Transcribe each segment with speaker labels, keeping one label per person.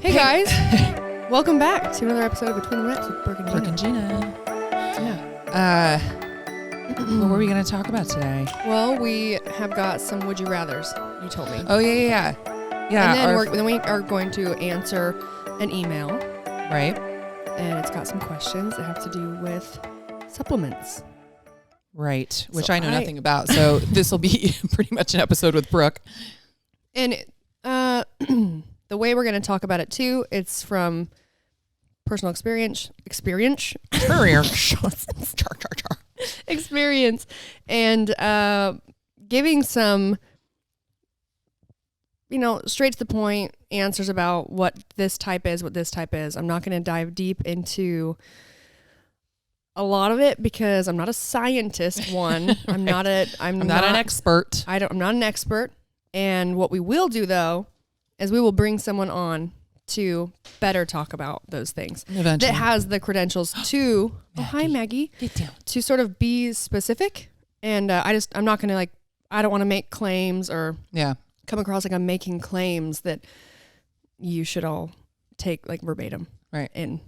Speaker 1: Hey guys, welcome back to another episode of Between the Rents with Brooke and Gina.
Speaker 2: Brooke and Gina. Yeah. What were we going to talk about today?
Speaker 1: Well, we have got some Would You Rathers, you told me.
Speaker 2: Oh, yeah.
Speaker 1: And then we are going to answer an email.
Speaker 2: Right.
Speaker 1: And it's got some questions that have to do with supplements.
Speaker 2: Right, which
Speaker 1: So
Speaker 2: I know nothing about. So this will be pretty much an episode with Brooke.
Speaker 1: And the way we're going to talk about it too, it's from personal experience, and giving some, straight to the point answers about what this type is, what this type is. I'm not going to dive deep into a lot of it because I'm not a scientist. One, right. I'm not an
Speaker 2: expert.
Speaker 1: I'm not an expert. And what we will do though is we will bring someone on to better talk about those things.
Speaker 2: Eventually.
Speaker 1: That has the credentials to, hi Maggie, to sort of be specific. And I'm not going to I don't want to make claims or come across like I'm making claims that you should all take like verbatim.
Speaker 2: Right.
Speaker 1: And,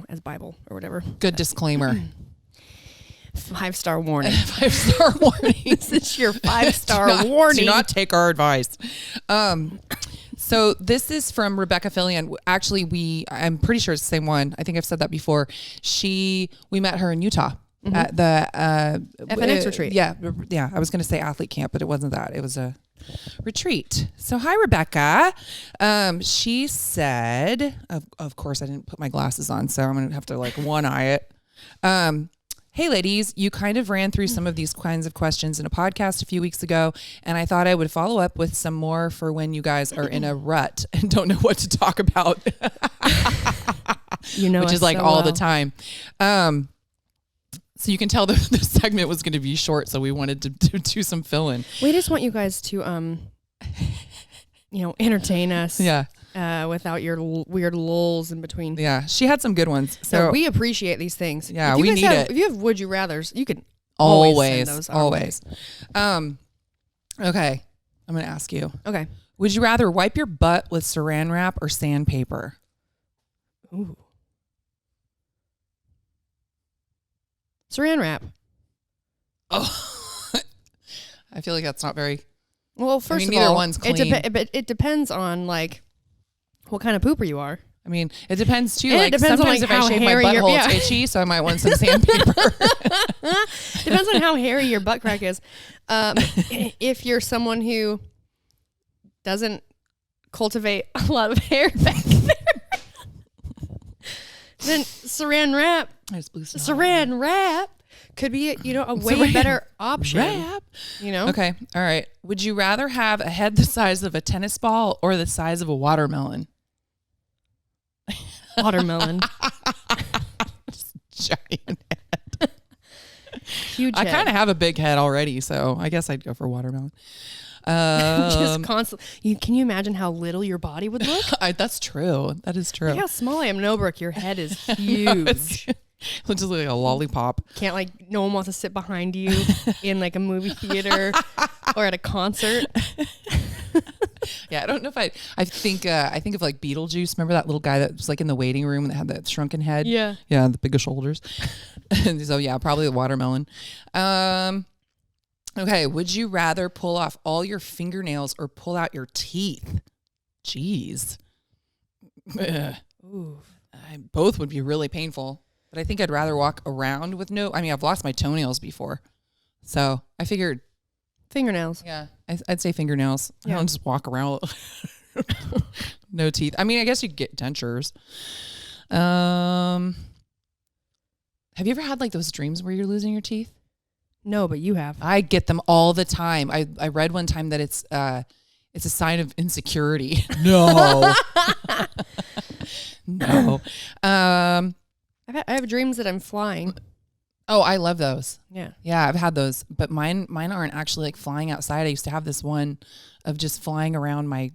Speaker 1: as Bible or whatever.
Speaker 2: Good disclaimer.
Speaker 1: 5-star warning.
Speaker 2: 5-star warning.
Speaker 1: This is your 5-star warning.
Speaker 2: Do not take our advice. So this is from Rebecca Fillion. Actually, I'm pretty sure it's the same one. I think I've said that before. We met her in Utah at the
Speaker 1: FNX retreat.
Speaker 2: Yeah. I was going to say athlete camp, but it wasn't that. It was a retreat. So hi, Rebecca. She said, of course, I didn't put my glasses on, so I'm going to have to one eye it. Hey ladies, you kind of ran through some of these kinds of questions in a podcast a few weeks ago, and I thought I would follow up with some more for when you guys are in a rut and don't know what to talk about. Which is all the time. So you can tell the segment was going to be short, so we wanted to do some fill-in.
Speaker 1: We just want you guys to, entertain us.
Speaker 2: Yeah.
Speaker 1: Without your weird lulls in between.
Speaker 2: Yeah, she had some good ones. So
Speaker 1: we appreciate these things.
Speaker 2: Yeah, we need it.
Speaker 1: If you have Would You Rathers, you can
Speaker 2: always
Speaker 1: send those
Speaker 2: always. Okay, I'm going to ask you.
Speaker 1: Okay.
Speaker 2: Would you rather wipe your butt with saran wrap or sandpaper?
Speaker 1: Ooh. Saran wrap.
Speaker 2: Oh, I feel like that's not very.
Speaker 1: Well, first of
Speaker 2: neither
Speaker 1: all,
Speaker 2: one's clean.
Speaker 1: It depends on what kind of pooper you are.
Speaker 2: I mean, it depends too.
Speaker 1: And it depends
Speaker 2: sometimes
Speaker 1: on
Speaker 2: if I shave my butthole, it's itchy, so I might want some sandpaper.
Speaker 1: Depends on how hairy your butt crack is. If you're someone who doesn't cultivate a lot of hair back there, then saran wrap could be a way better option.
Speaker 2: Okay. All right. Would you rather have a head the size of a tennis ball or the size of a watermelon?
Speaker 1: Watermelon.
Speaker 2: Giant head.
Speaker 1: Huge head.
Speaker 2: I kind of have a big head already, so I guess I'd go for watermelon.
Speaker 1: Just constantly. Can you imagine how little your body would look?
Speaker 2: That's true. That is true.
Speaker 1: Look how small I am. No, Brooke, your head is huge.
Speaker 2: Looks just like a lollipop.
Speaker 1: Can't no one wants to sit behind you in a movie theater or at a concert.
Speaker 2: Yeah, I don't know if I think of Beetlejuice. Remember that little guy that was in the waiting room that had that shrunken head?
Speaker 1: Yeah.
Speaker 2: Yeah, the bigger shoulders. And so yeah, probably the watermelon. Okay, would you rather pull off all your fingernails or pull out your teeth? Jeez.
Speaker 1: Ooh.
Speaker 2: Both would be really painful. But I think I'd rather walk around with I've lost my toenails before. So I figured.
Speaker 1: Fingernails.
Speaker 2: Yeah. I'd say fingernails.
Speaker 1: Yeah.
Speaker 2: I don't just walk around with no teeth. I mean, I guess you could get dentures. Have you ever had those dreams where you're losing your teeth?
Speaker 1: No, but you have.
Speaker 2: I get them all the time. I read one time that it's a sign of insecurity. No. No.
Speaker 1: I have dreams that I'm flying.
Speaker 2: Oh, I love those.
Speaker 1: Yeah.
Speaker 2: Yeah, I've had those, but mine aren't actually flying outside. I used to have this one of just flying around my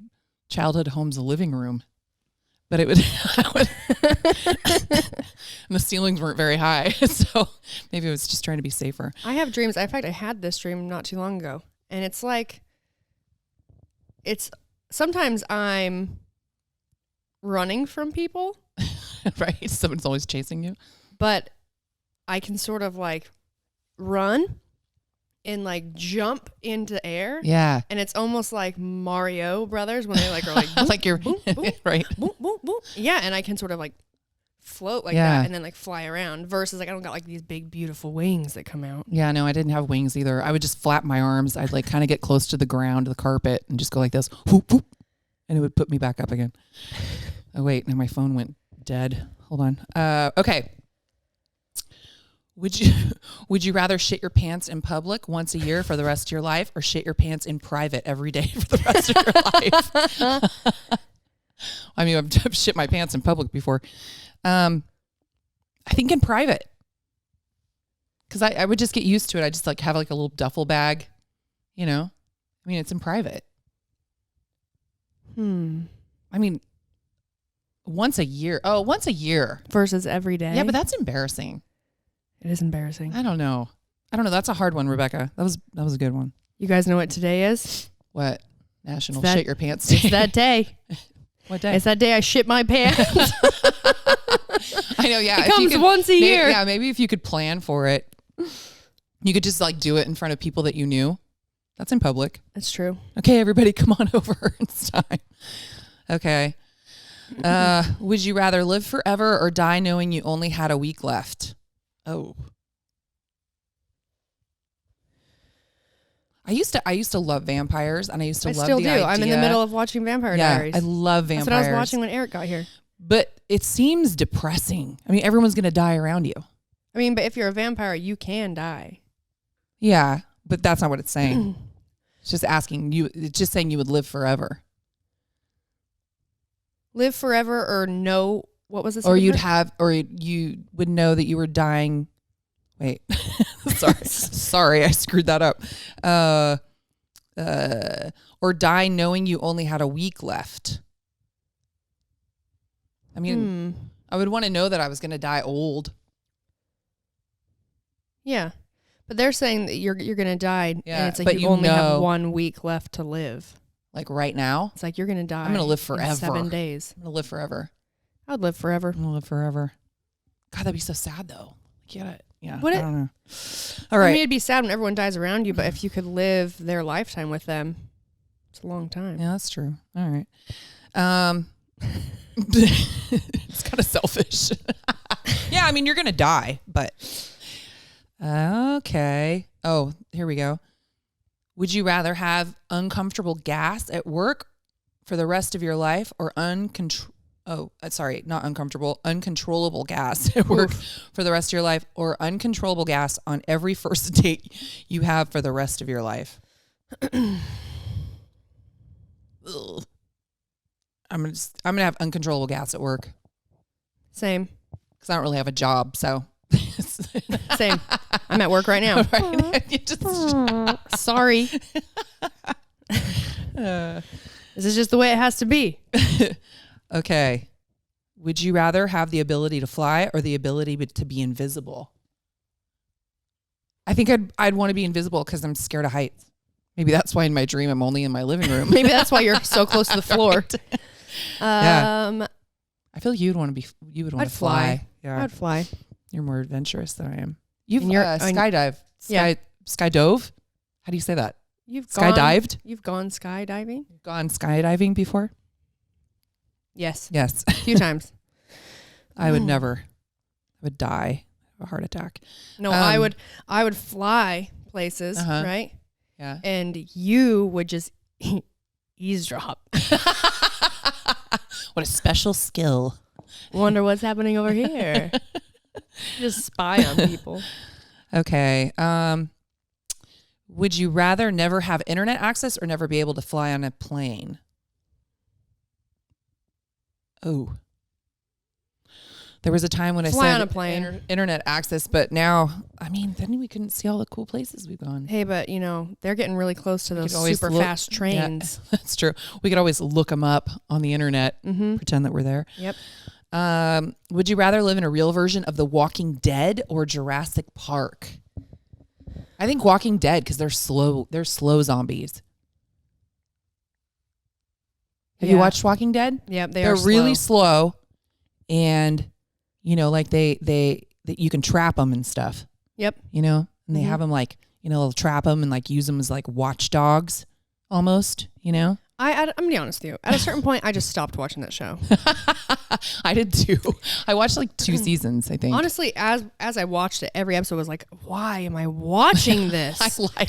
Speaker 2: childhood home's living room. But it would, and the ceilings weren't very high. So maybe it was just trying to be safer.
Speaker 1: I have dreams. In fact, I had this dream not too long ago. And it's sometimes I'm running from people.
Speaker 2: Right? Someone's always chasing you.
Speaker 1: But I can sort of like run and like jump into air.
Speaker 2: Yeah.
Speaker 1: And it's almost like Mario Brothers when they like are like boom,
Speaker 2: like you're
Speaker 1: boom, boom,
Speaker 2: right.
Speaker 1: Boom, boom, boom. Yeah, and I can sort of like float like that and then like fly around versus like I don't got like these big beautiful wings that come out.
Speaker 2: Yeah, no, I didn't have wings either. I would just flap my arms. I'd like kind of get close to the ground, the carpet, and just go like this, whoop, whoop, and it would put me back up again. Oh wait, now my phone went dead. Hold on. Okay. Would you rather shit your pants in public once a year for the rest of your life, or shit your pants in private every day for the rest of your life? I mean, I've shit my pants in public before. I think in private, because I would just get used to it. I just like have like a little duffel bag, you know. I mean, it's in private. I mean, once a year. Oh, once a year
Speaker 1: versus every day.
Speaker 2: Yeah, but that's embarrassing.
Speaker 1: It is embarrassing.
Speaker 2: I don't know. That's a hard one, Rebecca. That was a good one.
Speaker 1: You guys know what today is?
Speaker 2: What? National Shit Your Pants Day.
Speaker 1: It's that day.
Speaker 2: What day?
Speaker 1: It's that day I shit my pants.
Speaker 2: I know, yeah.
Speaker 1: It comes once a year.
Speaker 2: Yeah, maybe if you could plan for it, you could just like do it in front of people that you knew. That's in public.
Speaker 1: That's true.
Speaker 2: Okay, everybody come on over. It's time. Okay. Would you rather live forever or die knowing you only had a week left? Oh. I used to love vampires, and I used to love the idea. I still do.
Speaker 1: I'm in the middle of watching Vampire Diaries.
Speaker 2: I love vampires.
Speaker 1: That's what I was watching when Eric got here.
Speaker 2: But it seems depressing. I mean, everyone's going to die around you.
Speaker 1: I mean, but if you're a vampire, you can die.
Speaker 2: Yeah, but that's not what it's saying. It's just asking you. It's just saying you would live forever.
Speaker 1: Live forever, or no? What was this?
Speaker 2: Or you would know that you were dying. Wait, sorry, I screwed that up. Or die knowing you only had a week left. I mean, I would want to know that I was going to die old.
Speaker 1: Yeah, but they're saying that you're going to die,
Speaker 2: yeah,
Speaker 1: and it's like you only have 1 week left to live.
Speaker 2: Like right now?
Speaker 1: It's like you're going to die.
Speaker 2: I'm going to live forever.
Speaker 1: In 7 days.
Speaker 2: I'm going to live forever.
Speaker 1: I would live forever.
Speaker 2: I'm going to live forever. God, that'd be so sad though. Like, yeah.
Speaker 1: Would it?
Speaker 2: I don't know. All right.
Speaker 1: I mean, it'd be sad when everyone dies around you, but if you could live their lifetime with them, it's a long time.
Speaker 2: Yeah, that's true. All right. It's kind of selfish. Yeah, I mean, you're going to die, but okay. Oh, here we go. Would you rather have uncomfortable gas at work for the rest of your life, or uncontrollable gas at work for the rest of your life, or uncontrollable gas on every first date you have for the rest of your life? I'm gonna have uncontrollable gas at work.
Speaker 1: Same.
Speaker 2: Because I don't really have a job, so.
Speaker 1: Same. I'm at work right now.
Speaker 2: Right?
Speaker 1: Sorry. This is just the way it has to be.
Speaker 2: Okay. Would you rather have the ability to fly or the ability to be invisible? I think I'd want to be invisible because I'm scared of heights. Maybe that's why in my dream I'm only in my living room.
Speaker 1: Maybe that's why you're so close to the floor.
Speaker 2: Yeah. I feel you would want to fly. Yeah.
Speaker 1: I'd fly.
Speaker 2: You're more adventurous than I am. You've skydove? How do you say that?
Speaker 1: You've
Speaker 2: skydived?
Speaker 1: You've gone skydiving?
Speaker 2: You've gone skydiving before?
Speaker 1: Yes.
Speaker 2: Yes.
Speaker 1: A few times.
Speaker 2: I would never. I would die of a heart attack.
Speaker 1: No, I would fly places, right?
Speaker 2: Yeah.
Speaker 1: And you would just eavesdrop.
Speaker 2: What a special skill.
Speaker 1: Wonder what's happening over here. Just spy on people.
Speaker 2: Okay. Would you rather never have internet access or never be able to fly on a plane? Oh. There was a time when I said
Speaker 1: on a plane.
Speaker 2: Internet access, but now, I mean, then we couldn't see all the cool places we've gone.
Speaker 1: Hey, but they're getting really close to those super fast trains.
Speaker 2: Yeah, that's true. We could always look them up on the internet, pretend that we're there.
Speaker 1: Yep.
Speaker 2: Would you rather live in a real version of The Walking Dead or Jurassic Park? I think Walking Dead because they're slow. They're slow zombies. Have you watched Walking Dead?
Speaker 1: Yep,
Speaker 2: they're really slow, and you know, like they you can trap them and stuff.
Speaker 1: Yep.
Speaker 2: You know, and they have them like, you know, they'll trap them and like use them as like watchdogs, almost. You know.
Speaker 1: I'm gonna be honest with you. At a certain point, I just stopped watching that show.
Speaker 2: I did too. I watched like 2 seasons, I think.
Speaker 1: Honestly, as I watched it, every episode was like, "Why am I watching this?"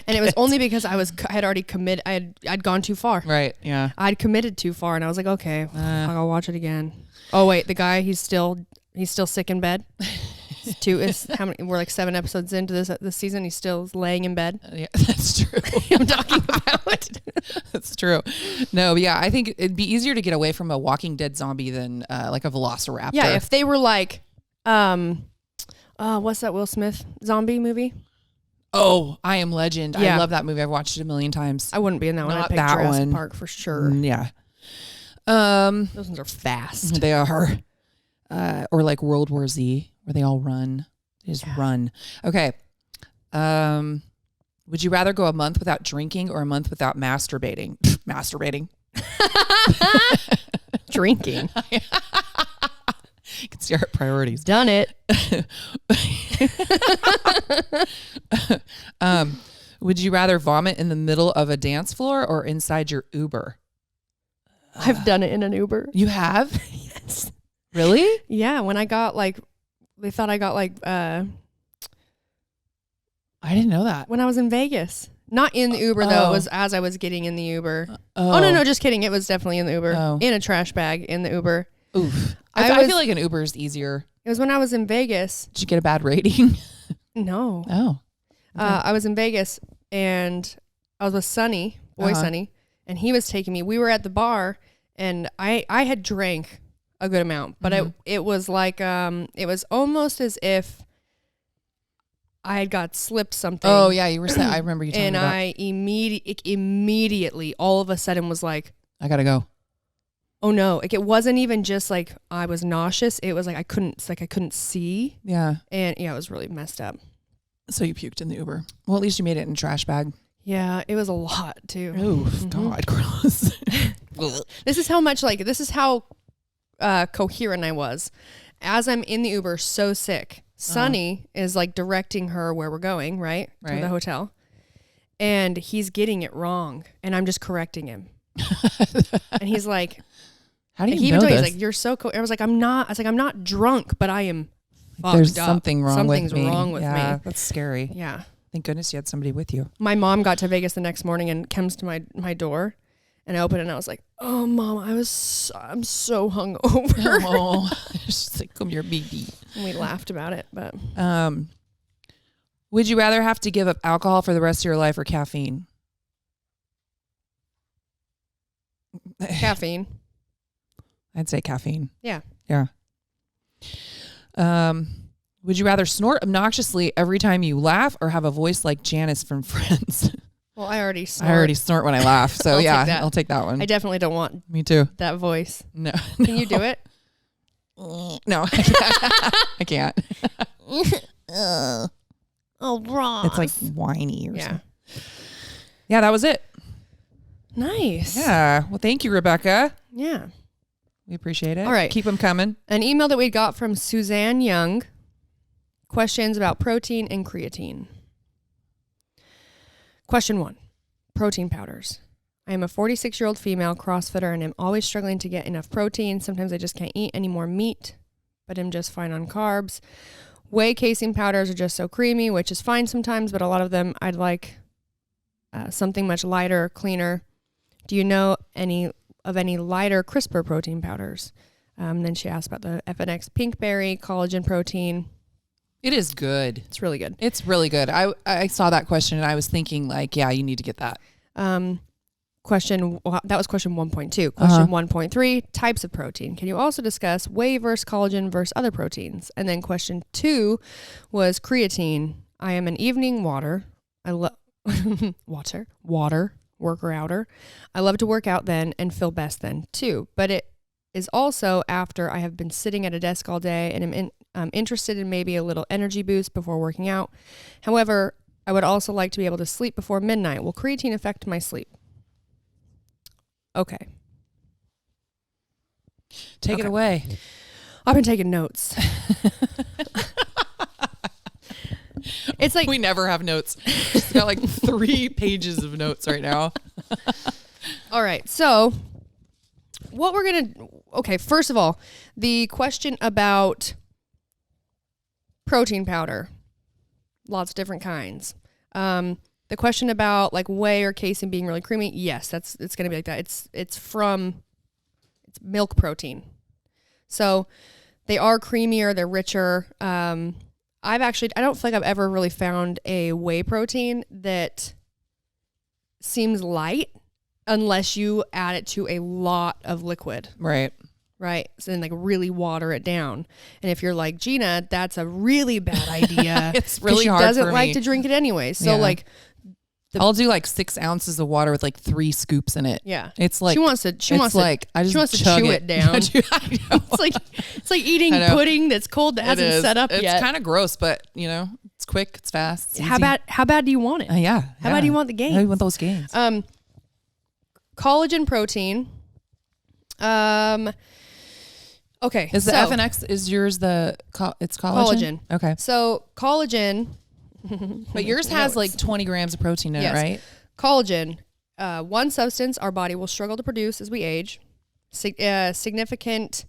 Speaker 2: And
Speaker 1: it was only because I had already committed. I'd gone too far.
Speaker 2: Right. Yeah.
Speaker 1: I'd committed too far, and I was like, "Okay, I'll watch it again." Oh wait, the guy he's still sick in bed. How many? We're like 7 episodes into this season. He's still laying in bed.
Speaker 2: Yeah, that's true.
Speaker 1: I'm talking about.
Speaker 2: That's true. No, but yeah, I think it'd be easier to get away from a Walking Dead zombie than like a Velociraptor.
Speaker 1: Yeah, if they were like, what's that Will Smith zombie movie?
Speaker 2: Oh, I Am Legend.
Speaker 1: Yeah.
Speaker 2: I love that movie. I've watched it a million times.
Speaker 1: I wouldn't be in that one.
Speaker 2: Not
Speaker 1: I'd pick
Speaker 2: that
Speaker 1: Jurassic
Speaker 2: one.
Speaker 1: Park for sure.
Speaker 2: Yeah.
Speaker 1: Those ones are fast.
Speaker 2: They are. Or like World War Z, where they all run. They just run. Okay. Would you rather go a month without drinking or a month without masturbating? Masturbating.
Speaker 1: Drinking.
Speaker 2: You can see our priorities.
Speaker 1: Done it.
Speaker 2: Would you rather vomit in the middle of a dance floor or inside your Uber?
Speaker 1: I've done it in an Uber.
Speaker 2: You have?
Speaker 1: Yes.
Speaker 2: Really?
Speaker 1: Yeah. When I got like, they thought I got like,
Speaker 2: I didn't know that.
Speaker 1: when I was in Vegas. Not in the Uber though. It was as I was getting in the Uber.
Speaker 2: Oh
Speaker 1: no, just kidding. It was definitely in the Uber.
Speaker 2: Oh.
Speaker 1: In a trash bag in the Uber.
Speaker 2: Oof. I feel like an Uber is easier.
Speaker 1: It was when I was in Vegas.
Speaker 2: Did you get a bad rating?
Speaker 1: No.
Speaker 2: Oh. Okay.
Speaker 1: I was in Vegas and I was with Sonny, Sonny, and he was taking me. We were at the bar and I had drank a good amount, but it was like it was almost as if I had got slipped something.
Speaker 2: Oh yeah, you were saying. I remember you telling me about.
Speaker 1: And I immediately all of a sudden was like,
Speaker 2: I gotta go.
Speaker 1: Oh no! Like it wasn't even just like I was nauseous. It was like I couldn't see.
Speaker 2: Yeah.
Speaker 1: And yeah, it was really messed up.
Speaker 2: So you puked in the Uber. Well, at least you made it in a trash bag.
Speaker 1: Yeah, it was a lot too.
Speaker 2: Oh God, gross.
Speaker 1: This is how coherent I was. As I'm in the Uber, so sick. Sonny is like directing her where we're going, right? To the hotel. And he's getting it wrong. And I'm just correcting him. And he's like,
Speaker 2: how do you know this?
Speaker 1: He's like, you're so cool. I was like, I'm not drunk, but I am fucked
Speaker 2: There's
Speaker 1: up.
Speaker 2: Something's wrong with me.
Speaker 1: Yeah,
Speaker 2: that's scary.
Speaker 1: Yeah.
Speaker 2: Thank goodness you had somebody with you.
Speaker 1: My mom got to Vegas the next morning and comes to my door. And I opened it and I was like, oh, Mom, I'm so hungover.
Speaker 2: Oh, she's like, come here, baby.
Speaker 1: And we laughed about it. But
Speaker 2: would you rather have to give up alcohol for the rest of your life or caffeine?
Speaker 1: Caffeine.
Speaker 2: I'd say caffeine.
Speaker 1: Yeah.
Speaker 2: Yeah. Would you rather snort obnoxiously every time you laugh or have a voice like Janice from Friends?
Speaker 1: Well, I already snort.
Speaker 2: I already snort when I laugh. So I'll take that one.
Speaker 1: I definitely don't want
Speaker 2: Me too.
Speaker 1: that voice.
Speaker 2: No.
Speaker 1: Can you do it?
Speaker 2: No, I can't.
Speaker 1: Oh, Ross.
Speaker 2: It's like whiny or something.
Speaker 1: Yeah,
Speaker 2: that was it.
Speaker 1: Nice.
Speaker 2: Yeah. Well, thank you, Rebecca.
Speaker 1: Yeah.
Speaker 2: We appreciate it.
Speaker 1: All right.
Speaker 2: Keep them coming.
Speaker 1: An email that we got from Suzanne Young. Questions about protein and creatine. Question 1. Protein powders. I am a 46-year-old female CrossFitter and am always struggling to get enough protein. Sometimes I just can't eat any more meat, but am just fine on carbs. Whey casein powders are just so creamy, which is fine sometimes, but a lot of them I'd like something much lighter, cleaner. Do you know any lighter, crisper protein powders? Then she asked about the FNX Pinkberry collagen protein.
Speaker 2: It is good.
Speaker 1: It's really good.
Speaker 2: It's really good. I saw that question and I was thinking like, yeah, you need to get that.
Speaker 1: That was question 1.2. Question 1.3, types of protein. Can you also discuss whey versus collagen versus other proteins? And then question 2 was creatine. I am an evening water. I love worker outer. I love to work out then and feel best then too. But it is also after I have been sitting at a desk all day and I'm interested in maybe a little energy boost before working out. However, I would also like to be able to sleep before midnight. Will creatine affect my sleep? Okay.
Speaker 2: Take it away.
Speaker 1: I've been taking notes. It's like
Speaker 2: we never have notes. She's got like 3 pages of notes right now.
Speaker 1: All right. So what we're going to, okay, first of all, the question about protein powder, lots of different kinds. The question about like whey or casein being really creamy. Yes, it's going to be like that. It's milk protein. So they are creamier, they're richer. I don't feel like I've ever really found a whey protein that seems light unless you add it to a lot of liquid.
Speaker 2: Right.
Speaker 1: Right. So then like really water it down. And if you're like Gina, that's a really bad idea.
Speaker 2: It's really
Speaker 1: hard. She doesn't like to drink it anyway. So like
Speaker 2: I'll do like 6 ounces of water with like 3 scoops in it.
Speaker 1: Yeah.
Speaker 2: It's like,
Speaker 1: she wants to chew it down. It's like eating pudding that's cold that hasn't set up yet.
Speaker 2: It's kind of gross, but you know, it's quick, it's fast. It's
Speaker 1: how bad do you want it?
Speaker 2: Yeah.
Speaker 1: How bad do you want the gains?
Speaker 2: I want those gains.
Speaker 1: Collagen protein. Okay.
Speaker 2: Is the FNX, is yours it's collagen? Okay.
Speaker 1: So collagen.
Speaker 2: But yours has like 20 grams of protein in it, right?
Speaker 1: Collagen, one substance our body will struggle to produce as we age. Significant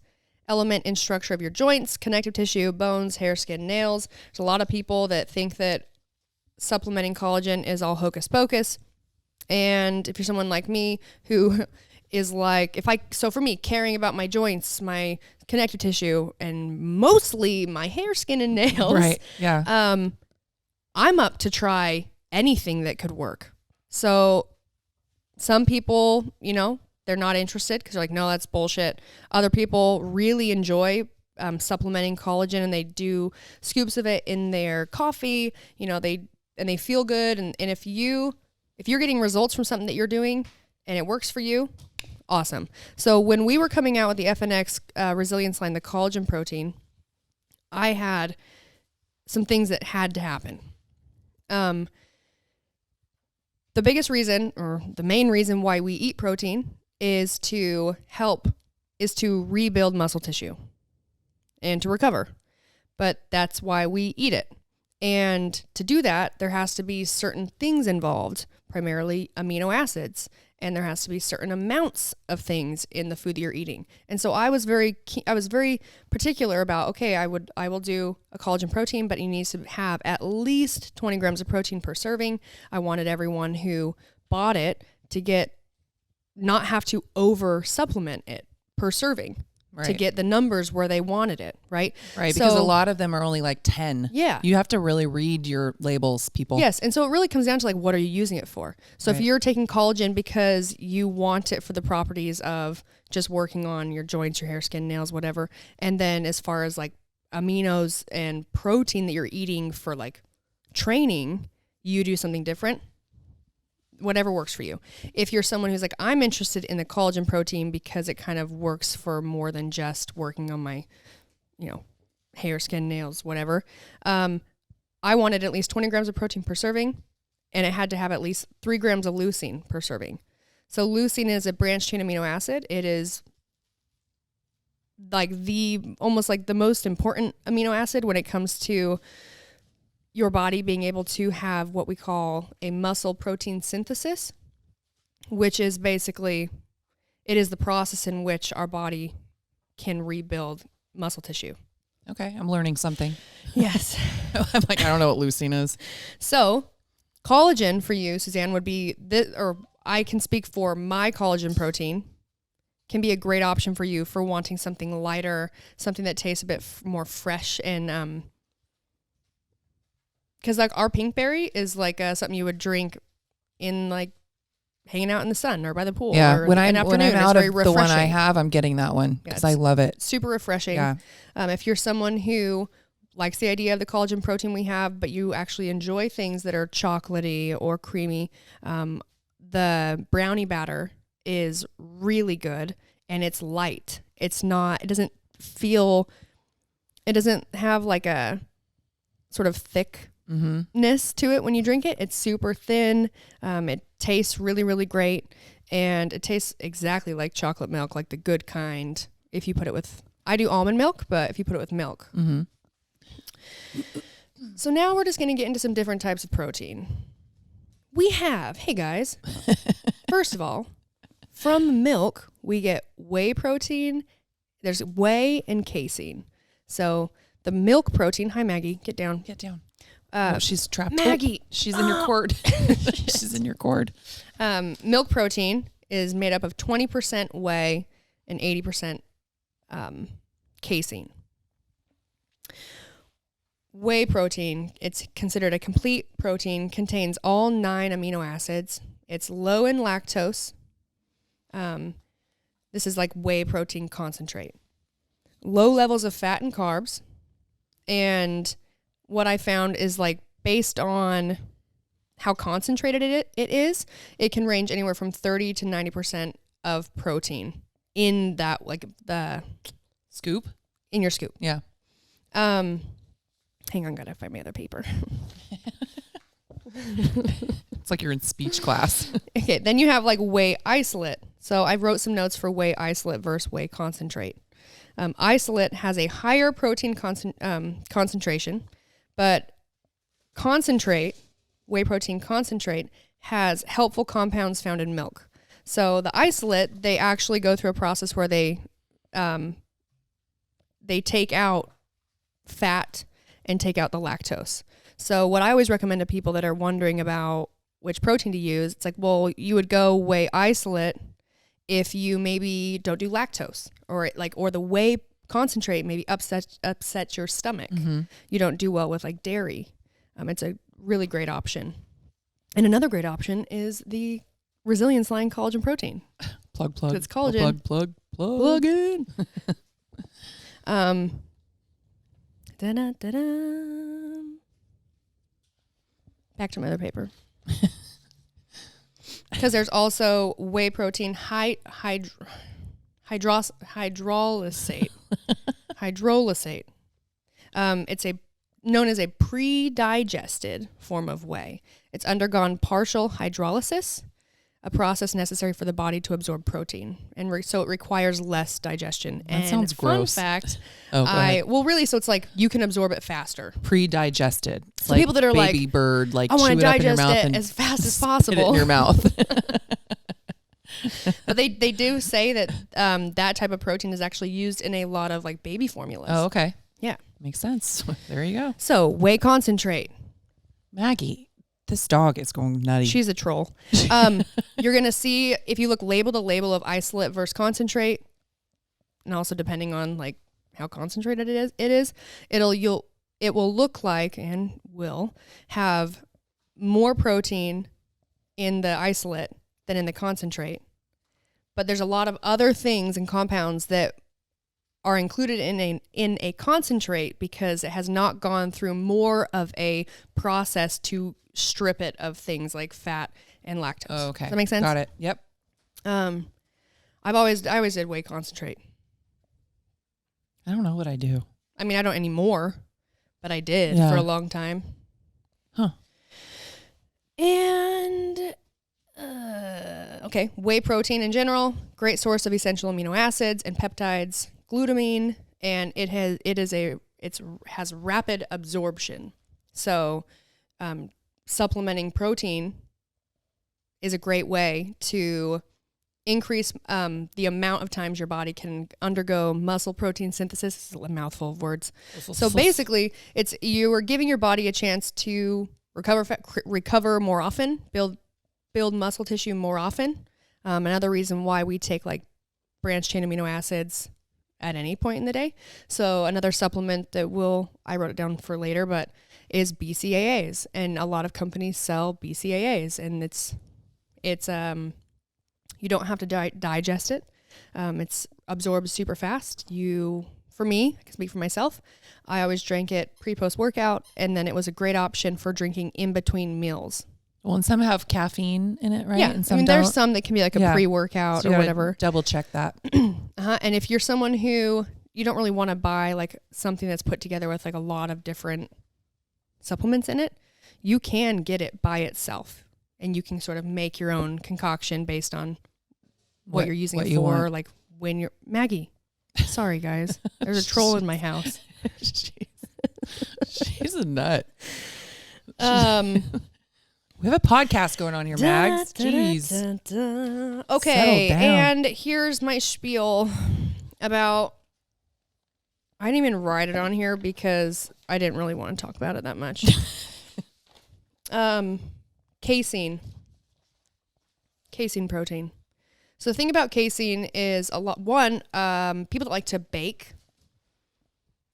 Speaker 1: element in structure of your joints, connective tissue, bones, hair, skin, nails. There's a lot of people that think that supplementing collagen is all hocus pocus. And if you're someone like me who is like, for me, caring about my joints, my connective tissue, and mostly my hair, skin, and nails.
Speaker 2: Right. Yeah.
Speaker 1: I'm up to try anything that could work. So some people, you know, they're not interested because they're like, no, that's bullshit. Other people really enjoy supplementing collagen, and they do scoops of it in their coffee, you know, they feel good. And if you're getting results from something that you're doing and it works for you, awesome. So when we were coming out with the FNX resilience line, the collagen protein, I had some things that had to happen. The biggest reason, or the main reason why we eat protein is to rebuild muscle tissue and to recover. But that's why we eat it. And to do that, there has to be certain things involved, primarily amino acids. And there has to be certain amounts of things in the food that you're eating. And so I was very particular about, okay, I will do a collagen protein, but it needs to have at least 20 grams of protein per serving. I wanted everyone who bought it to not have to over supplement it per serving. Right. To get the numbers where they wanted it, right?
Speaker 2: Right, because a lot of them are only like 10.
Speaker 1: Yeah.
Speaker 2: You have to really read your labels, people.
Speaker 1: Yes, and so it really comes down to like, what are you using it for? So if you're taking collagen because you want it for the properties of just working on your joints, your hair, skin, nails, whatever, and then as far as like aminos and protein that you're eating for like training, you do something different. Whatever works for you. If you're someone who's like, I'm interested in the collagen protein because it kind of works for more than just working on my, you know, hair, skin, nails, whatever. I wanted at least 20 grams of protein per serving, and it had to have at least 3 grams of leucine per serving. So leucine is a branched chain amino acid. It is like almost like the most important amino acid when it comes to your body being able to have what we call a muscle protein synthesis, which is basically, it is the process in which our body can rebuild muscle tissue.
Speaker 2: Okay, I'm learning something.
Speaker 1: Yes.
Speaker 2: I'm like, I don't know what leucine is.
Speaker 1: So collagen for you, Suzanne, would be or I can speak for my collagen protein, can be a great option for you for wanting something lighter, something that tastes a bit more fresh and, because like our pinkberry is like something you would drink in like hanging out in the sun or by the pool.
Speaker 2: Yeah,
Speaker 1: or
Speaker 2: when I'm out of
Speaker 1: refreshing.
Speaker 2: The one I have, I'm getting that one because I love it.
Speaker 1: Super refreshing.
Speaker 2: Yeah.
Speaker 1: If you're someone who likes the idea of the collagen protein we have, but you actually enjoy things that are chocolatey or creamy, the brownie batter is really good and it's light. It doesn't have like a sort of thickness to it when you drink it. It's super thin. It tastes really, really great. And it tastes exactly like chocolate milk, like the good kind. if you put it with, I do almond milk, but if you put it with milk.
Speaker 2: Mm-hmm.
Speaker 1: So now we're just going to get into some different types of protein. Hey guys, first of all, from milk, we get whey protein. There's whey and casein. So the milk protein, hi Maggie, get down.
Speaker 2: Get down. She's trapped.
Speaker 1: Maggie.
Speaker 2: She's in your cord. She's in your cord.
Speaker 1: Milk protein is made up of 20% whey and 80% casein. Whey protein, it's considered a complete protein, contains all 9 amino acids. It's low in lactose. This is like whey protein concentrate. Low levels of fat and carbs. And what I found is like based on how concentrated it is, it can range anywhere from 30 to 90% of protein in that, like the
Speaker 2: scoop
Speaker 1: in your scoop.
Speaker 2: Yeah.
Speaker 1: Hang on, gotta find my other paper.
Speaker 2: It's like you're in speech class.
Speaker 1: Okay, then you have like whey isolate. So I wrote some notes for whey isolate versus whey concentrate. Isolate has a higher protein concentration, but whey protein concentrate has helpful compounds found in milk. So the isolate, they actually go through a process where they take out fat and take out the lactose. So what I always recommend to people that are wondering about which protein to use, it's like, well, you would go whey isolate if you maybe don't do lactose, or the whey concentrate maybe upsets your stomach. Mm-hmm. You don't do well with like dairy. It's a really great option. And another great option is the Resilience line collagen protein.
Speaker 2: Plug.
Speaker 1: It's collagen.
Speaker 2: Plug in.
Speaker 1: Back to my other paper. Because there's also whey protein hydrolysate. Hydrolysate. It's known as a pre-digested form of whey. It's undergone partial hydrolysis, a process necessary for the body to absorb protein, and so it requires less digestion.
Speaker 2: That sounds gross.
Speaker 1: Fun fact, so it's like you can absorb it faster.
Speaker 2: Pre-digested. It's
Speaker 1: so
Speaker 2: like
Speaker 1: people that are
Speaker 2: baby
Speaker 1: like,
Speaker 2: bird, like
Speaker 1: I want to digest it
Speaker 2: and
Speaker 1: as fast as possible.
Speaker 2: Spit it in your mouth.
Speaker 1: But they do say that that type of protein is actually used in a lot of like baby formulas.
Speaker 2: Oh, okay.
Speaker 1: Yeah,
Speaker 2: makes sense. There you go.
Speaker 1: So whey concentrate.
Speaker 2: Maggie. This dog is going nutty.
Speaker 1: She's a troll. You're going to see, if you look label to label of isolate versus concentrate, and also depending on like how concentrated it is, it will look like and will have more protein in the isolate than in the concentrate. But there's a lot of other things and compounds that are included in a concentrate because it has not gone through more of a process to strip it of things like fat and lactose.
Speaker 2: Oh, okay.
Speaker 1: Does that make sense?
Speaker 2: Got it. Yep.
Speaker 1: I always did whey concentrate.
Speaker 2: I don't know what I do.
Speaker 1: I mean, I don't anymore, but I did for a long time.
Speaker 2: Huh.
Speaker 1: And whey protein in general, great source of essential amino acids and peptides, glutamine, and it has rapid absorption. So, supplementing protein is a great way to increase the amount of times your body can undergo muscle protein synthesis. This is a mouthful of words. So basically, you are giving your body a chance to recover more often, build muscle tissue more often. Another reason why we take like branched chain amino acids at any point in the day. So another supplement that I wrote it down for later, but is BCAAs, and a lot of companies sell BCAAs, and it's you don't have to digest it. It's absorbed super fast. For me, I can speak for myself, I always drank it pre-post workout, and then it was a great option for drinking in between meals.
Speaker 2: Well, and some have caffeine in it, right?
Speaker 1: Yeah,
Speaker 2: and some
Speaker 1: there's some that can be like a pre-workout or whatever.
Speaker 2: Double check that.
Speaker 1: And if you're someone who you don't really want to buy like something that's put together with like a lot of different supplements in it, you can get it by itself, and you can sort of make your own concoction based on what you're using it for. Like when you're Maggie. Sorry, guys. There's a troll in my house.
Speaker 2: She's a nut. We have a podcast going on here, Mags. Jeez.
Speaker 1: Okay, and here's my spiel about... I didn't even write it on here because I didn't really want to talk about it that much. Casein. Casein protein. So the thing about casein is people that like to bake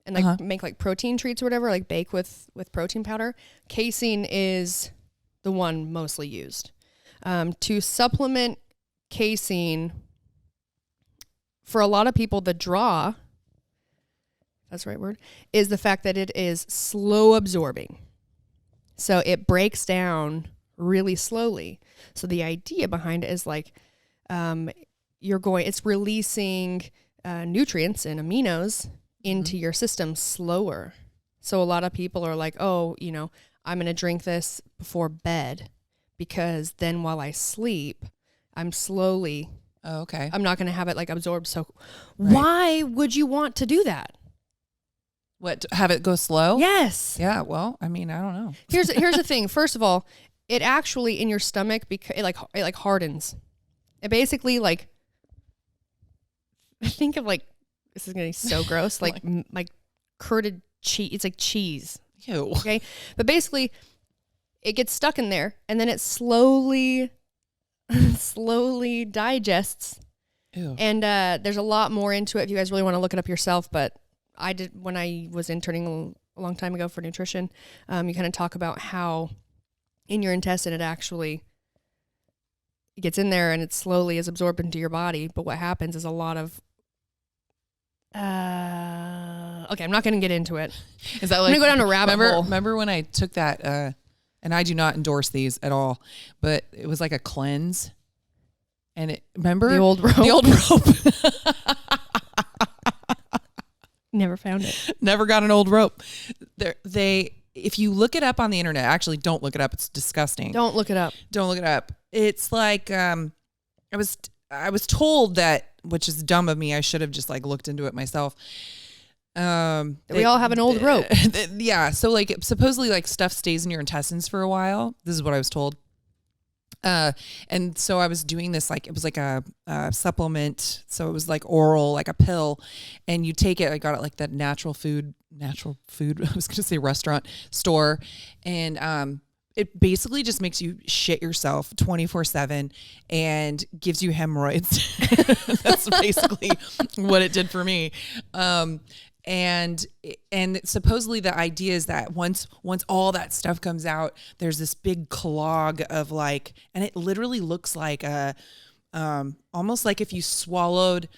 Speaker 1: and like make like protein treats or whatever, like bake with protein powder. Casein is the one mostly used. To supplement casein, for a lot of people, the draw, that's the right word, is the fact that it is slow absorbing. So it breaks down really slowly. So the idea behind it is like, it's releasing nutrients and aminos into your system slower. So a lot of people are like, oh, I'm going to drink this before bed because then while I sleep, I'm slowly, I'm not going to have it like absorbed. So why would you want to do that?
Speaker 2: What, have it go slow?
Speaker 1: Yes.
Speaker 2: Yeah, well, I mean, I don't know.
Speaker 1: Here's the thing. First of all, it actually in your stomach, it hardens. It basically like, think of like, this is going to be so gross, like curded cheese. It's like cheese.
Speaker 2: Ew.
Speaker 1: Okay. But basically it gets stuck in there and then it slowly digests. Ew. And there's a lot more into it if you guys really want to look it up yourself. But I did when I was interning a long time ago for nutrition. You kind of talk about how in your intestine it actually gets in there and it slowly is absorbed into your body. But what happens is a lot of okay, I'm not going to get into it.
Speaker 2: Is that like,
Speaker 1: I'm going to go down a rabbit hole.
Speaker 2: Remember when I took that, and I do not endorse these at all, but it was like a cleanse. And remember?
Speaker 1: The old rope.
Speaker 2: The old rope.
Speaker 1: Never found it.
Speaker 2: Never got an old rope. If you look it up on the internet, actually don't look it up. It's disgusting.
Speaker 1: Don't look it up.
Speaker 2: Don't look it up. It's like, I was told that, which is dumb of me. I should have just like looked into it myself.
Speaker 1: We all have an old rope.
Speaker 2: Yeah. So like supposedly like stuff stays in your intestines for a while. This is what I was told. And so I was doing this, like, it was like a supplement. So it was like oral, like a pill, and you take it. I got it like that natural food, I was going to say restaurant store. And, it basically just makes you shit yourself 24/7 and gives you hemorrhoids. That's basically what it did for me. And supposedly the idea is that once all that stuff comes out, there's this big clog of like, and it literally looks like almost like if you swallowed,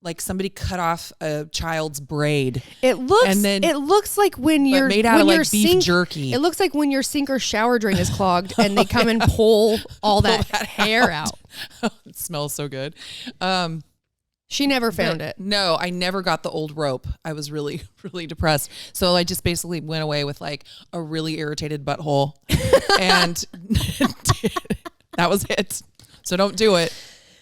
Speaker 2: like somebody cut off a child's braid.
Speaker 1: It looks like when you're
Speaker 2: made out of like beef jerky.
Speaker 1: It looks like when your sink or shower drain is clogged and they come and pull all that hair out.
Speaker 2: It smells so good.
Speaker 1: She never found it.
Speaker 2: No, I never got the old rope. I was really, really depressed. So I just basically went away with like a really irritated butthole. And that was it. So don't do it.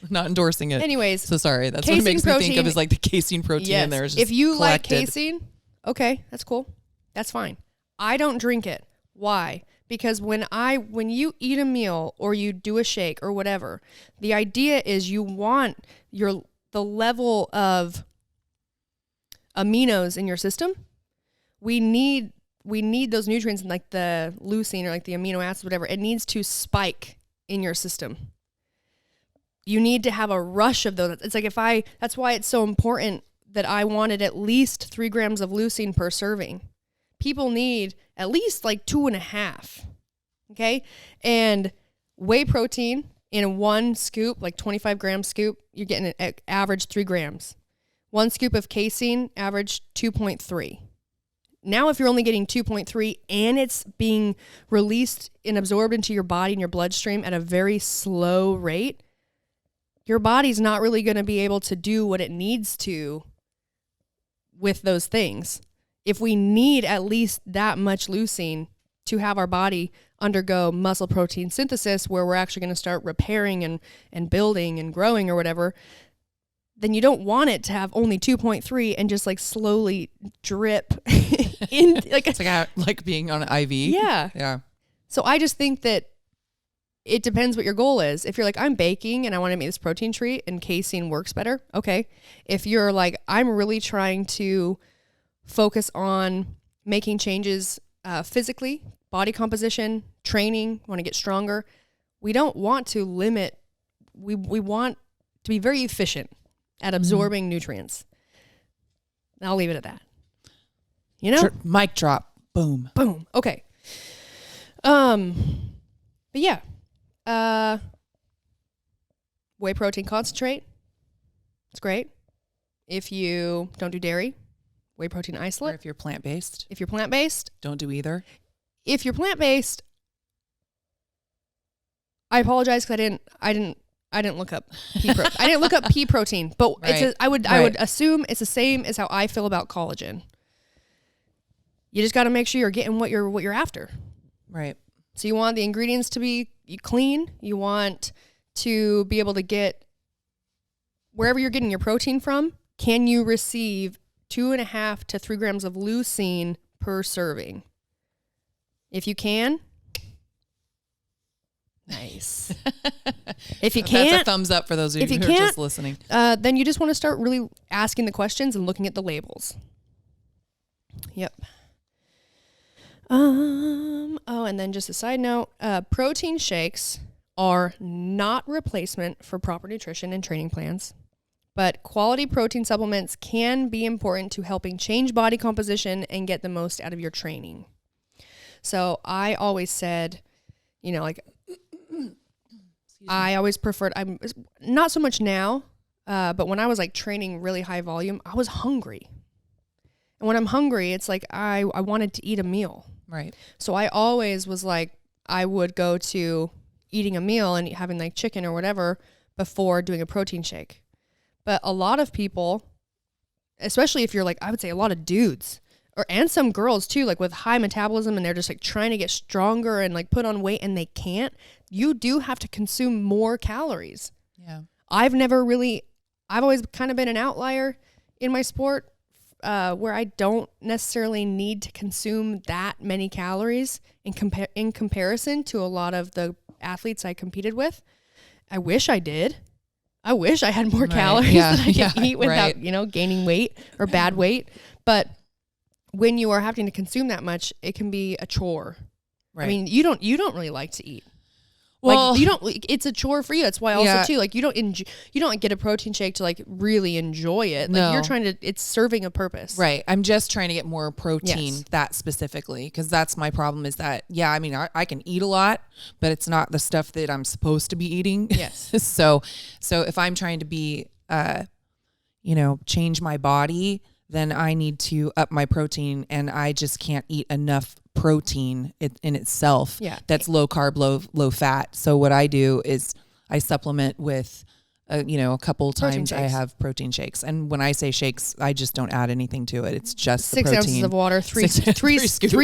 Speaker 2: I'm not endorsing it.
Speaker 1: Anyways.
Speaker 2: So sorry. That's what it makes me think of is like the casein protein in there. Is just
Speaker 1: if you
Speaker 2: collected.
Speaker 1: like casein, okay, that's cool. That's fine. I don't drink it. Why? Because when you eat a meal or you do a shake or whatever, the idea is you want the level of aminos in your system. We need those nutrients and like the leucine or like the amino acids, whatever. It needs to spike in your system. You need to have a rush of those. It's like that's why it's so important that I wanted at least 3 grams of leucine per serving. People need at least like 2.5. Okay. And whey protein in one scoop, like 25 gram scoop, you're getting an average 3 grams. 1 scoop of casein, average 2.3. Now, if you're only getting 2.3 and it's being released and absorbed into your body and your bloodstream at a very slow rate, your body's not really going to be able to do what it needs to with those things. If we need at least that much leucine to have our body undergo muscle protein synthesis, where we're actually going to start repairing and building and growing or whatever, then you don't want it to have only 2.3 and just like slowly drip in. Like
Speaker 2: it's like being on an IV.
Speaker 1: Yeah.
Speaker 2: Yeah.
Speaker 1: So I just think that it depends what your goal is. If you're like, I'm baking and I want to make this protein treat and casein works better. Okay. If you're like, I'm really trying to focus on making changes physically, body composition, training, want to get stronger. We don't want to limit. We want to be very efficient at absorbing nutrients. I'll leave it at that. You know?
Speaker 2: Mic drop. Boom.
Speaker 1: Boom. Okay. But yeah. Whey protein concentrate. It's great. If you don't do dairy, whey protein isolate.
Speaker 2: Or if you're plant-based.
Speaker 1: If you're plant-based.
Speaker 2: Don't do either.
Speaker 1: If you're plant-based, I apologize because I didn't look up pea protein. I didn't look up pea protein, but right. I would assume it's the same as how I feel about collagen. You just got to make sure you're getting what you're after.
Speaker 2: Right.
Speaker 1: So you want the ingredients to be clean. You want to be able to get wherever you're getting your protein from. Can you receive 2.5 to 3 grams of leucine per serving? If you can, nice. If you can't,
Speaker 2: that's a thumbs up for those who are just listening.
Speaker 1: Then you just want to start really asking the questions and looking at the labels. Yep. Oh, and then just a side note, protein shakes are not replacement for proper nutrition and training plans, but quality protein supplements can be important to helping change body composition and get the most out of your training. So I always said, you know, like I always preferred, I'm not so much now, but when I was like training really high volume, I was hungry. And when I'm hungry, it's like I wanted to eat a meal.
Speaker 2: Right.
Speaker 1: So I always was like, I would go to eating a meal and having like chicken or whatever before doing a protein shake. But a lot of people, especially if you're like, I would say a lot of dudes and some girls too, like with high metabolism and they're just like trying to get stronger and like put on weight and they can't, you do have to consume more calories.
Speaker 2: Yeah.
Speaker 1: I've always kind of been an outlier in my sport where I don't necessarily need to consume that many calories in comparison to a lot of the athletes I competed with. I wish I did. I wish I had more calories that I could eat without, gaining weight or bad weight. But when you are having to consume that much, it can be a chore. Right. I mean, you don't really like to eat. Well, like it's a chore for you. That's why also too, like you don't get a protein shake to like really enjoy it. Like you're trying to, it's serving a purpose.
Speaker 2: Right. I'm just trying to get more protein that specifically. Cause that's my problem is that, I mean, I can eat a lot, but it's not the stuff that I'm supposed to be eating.
Speaker 1: Yes.
Speaker 2: So if I'm trying to be, change my body, then I need to up my protein and I just can't eat enough protein in itself that's low carb, low fat. So what I do is I supplement with, a couple times I have protein shakes. And when I say shakes, I just don't add anything to it. It's just
Speaker 1: 6 ounces of water, three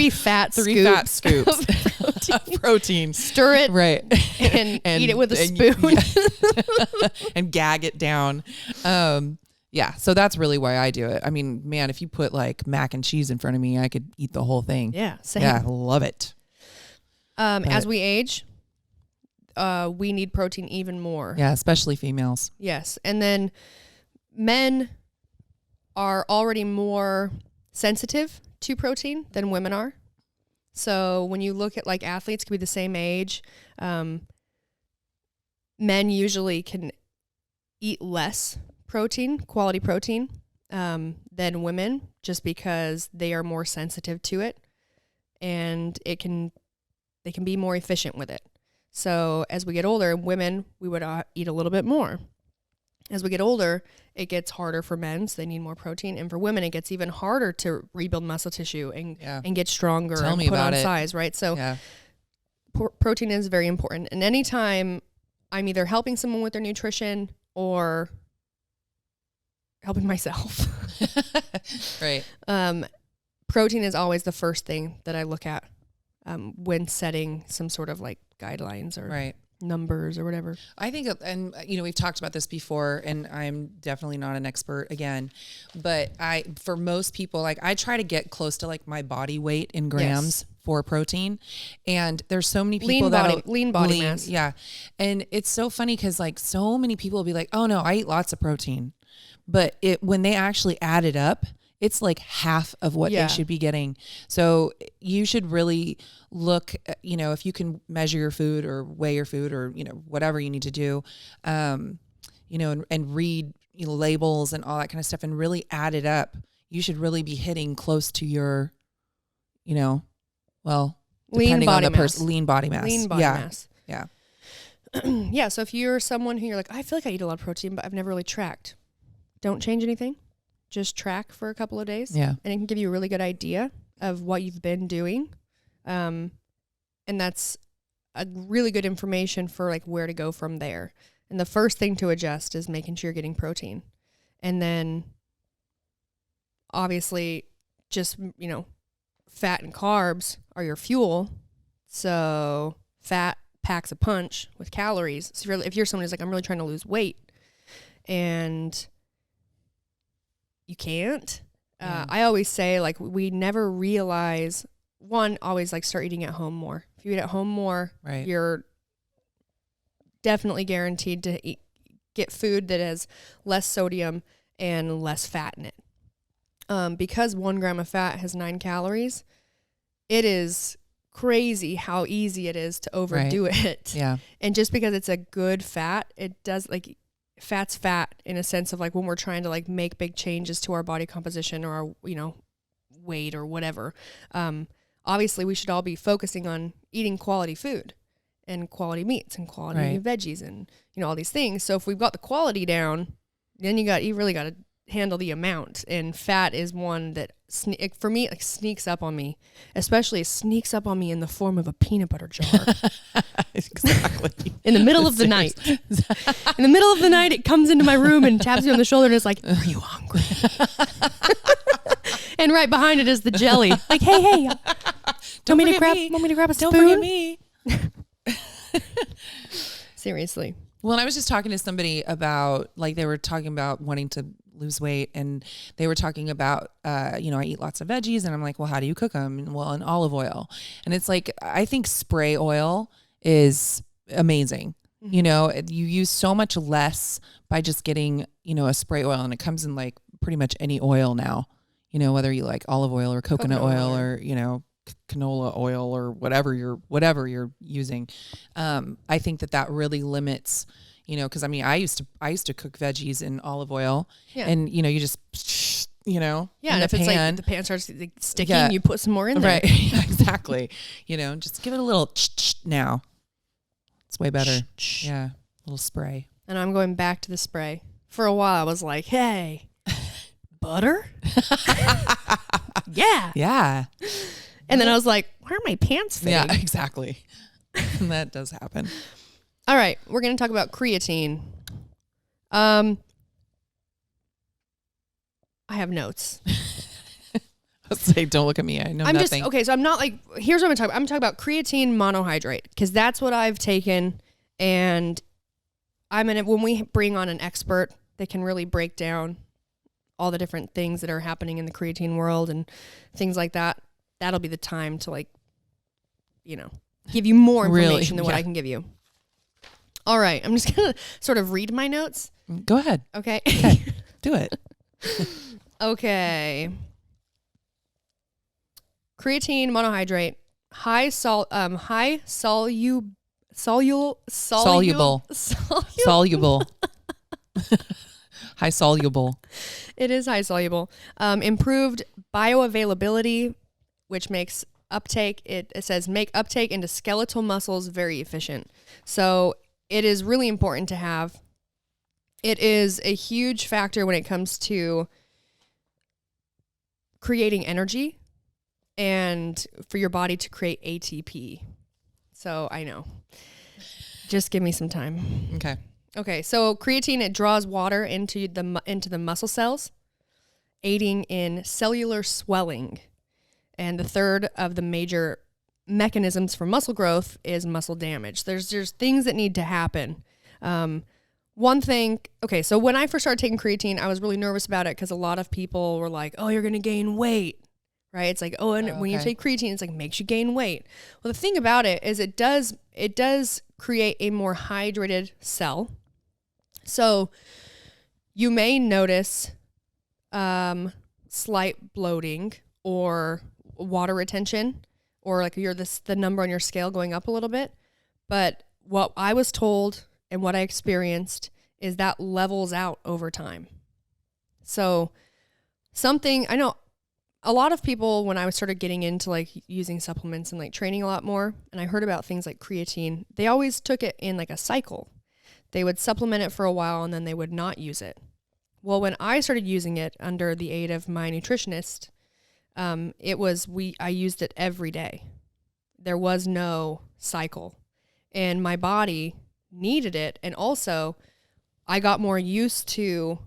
Speaker 1: fat scoops of protein. Stir it
Speaker 2: right.
Speaker 1: and eat it with a spoon.
Speaker 2: And gag it down. So that's really why I do it. I mean, man, if you put like mac and cheese in front of me, I could eat the whole thing.
Speaker 1: Yeah, same.
Speaker 2: Yeah, I love it.
Speaker 1: As we age, we need protein even more.
Speaker 2: Yeah, especially females.
Speaker 1: Yes. And then men are already more sensitive to protein than women are. So when you look at like athletes could be the same age, men usually can eat less quality protein, than women, just because they are more sensitive to it and they can be more efficient with it. So as we get older, women, we would eat a little bit more. As we get older, it gets harder for men, so they need more protein. And for women, it gets even harder to rebuild muscle tissue and get stronger and put on size, right? So protein is very important. And anytime I'm either helping someone with their nutrition or helping myself.
Speaker 2: Right.
Speaker 1: Protein is always the first thing that I look at when setting some sort of like guidelines or numbers or whatever.
Speaker 2: I think, and we've talked about this before, and I'm definitely not an expert again, but for most people, like I try to get close to like my body weight in grams for protein. And there's so many people
Speaker 1: lean body mass.
Speaker 2: Yeah. And it's so funny because like so many people will be like, oh no, I eat lots of protein, but when they actually add it up, it's like half of what they should be getting. So you should really look, if you can measure your food or weigh your food or, whatever you need to do, and read labels and all that kind of stuff and really add it up. You should really be hitting close to your, depending on the person, lean body mass.
Speaker 1: Lean body mass.
Speaker 2: Yeah.
Speaker 1: Yeah. So if you're someone who you're like, I feel like I eat a lot of protein, but I've never really tracked, don't change anything. Just track for a couple of days.
Speaker 2: Yeah.
Speaker 1: And it can give you a really good idea of what you've been doing. And that's a really good information for like where to go from there. And the first thing to adjust is making sure you're getting protein. And then obviously just, fat and carbs are your fuel. So fat packs a punch with calories. So if you're someone who's like, I'm really trying to lose weight and you can't. I always say like we never realize always like start eating at home more. If you eat at home more,
Speaker 2: right,
Speaker 1: you're definitely guaranteed to get food that has less sodium and less fat in it. Because 1 gram of fat has 9 calories, it is crazy how easy it is to overdo it.
Speaker 2: Yeah.
Speaker 1: And just because it's a good fat, it does like fat's fat in a sense of like when we're trying to like make big changes to our body composition or our, weight or whatever. Obviously we should all be focusing on eating quality food and quality meats and quality veggies and, all these things. So if we've got the quality down, then you really got to handle the amount. And fat is one that for me, it sneaks up on me, especially sneaks up on me in the form of a peanut butter jar.
Speaker 2: Exactly.
Speaker 1: In the middle of the night. In the middle of the night, it comes into my room and taps me on the shoulder and is like, are you hungry? And right behind it is the jelly. Like, hey, want me to grab a spoon?
Speaker 2: Don't forget me.
Speaker 1: Seriously.
Speaker 2: Well, and I was just talking to somebody about, like, they were talking about wanting to lose weight, and they were talking about, I eat lots of veggies, and I'm like, well, how do you cook them? And, well, in olive oil. And it's like, I think spray oil is amazing. Mm-hmm. You use so much less by just getting, a spray oil, and it comes in like pretty much any oil now, whether you like olive oil or coconut oil or, canola oil or whatever you're using. I think that really limits, because I used to cook veggies in olive oil, and you just
Speaker 1: and if
Speaker 2: pan.
Speaker 1: It's like the pan starts sticking, you put some more in there.
Speaker 2: Right. Exactly. Just give it a little now. It's way better. Yeah. A little spray.
Speaker 1: And I'm going back to the spray. For a while I was like, hey, butter? Yeah.
Speaker 2: Yeah.
Speaker 1: And then I was like, where are my pants fitting?
Speaker 2: Yeah, exactly. And that does happen.
Speaker 1: All right. We're going to talk about creatine. I have notes.
Speaker 2: I'll say, don't look at me. I know nothing.
Speaker 1: So I'm not like, here's what I'm talking about. I'm talking about creatine monohydrate because that's what I've taken. And when we bring on an expert, they can really break down all the different things that are happening in the creatine world and things like that. That'll be the time to give you more information than what I can give you. All right. I'm just going to sort of read my notes.
Speaker 2: Go ahead.
Speaker 1: Okay.
Speaker 2: Do it.
Speaker 1: Okay. Creatine monohydrate, soluble.
Speaker 2: High soluble.
Speaker 1: It is high soluble. Improved bioavailability, which makes uptake. It says make uptake into skeletal muscles very efficient. So it is really important to have. It is a huge factor when it comes to creating energy and for your body to create ATP. So I know. Just give me some time. Okay. So creatine, it draws water into the muscle cells, aiding in cellular swelling. And the third of the major mechanisms for muscle growth is muscle damage. There's things that need to happen. One thing, okay, so when I first started taking creatine, I was really nervous about it because a lot of people were like, oh, you're going to gain weight, right? It's like, when you take creatine, it's like makes you gain weight. Well, the thing about it is it does create a more hydrated cell. So you may notice slight bloating or water retention, or like the number on your scale going up a little bit. But what I was told and what I experienced is that levels out over time. So I know a lot of people, when I started getting into like using supplements and like training a lot more, and I heard about things like creatine, they always took it in like a cycle. They would supplement it for a while and then they would not use it. Well, when I started using it under the aid of my nutritionist, I used it every day. There was no cycle, and my body needed it. And also I got more used to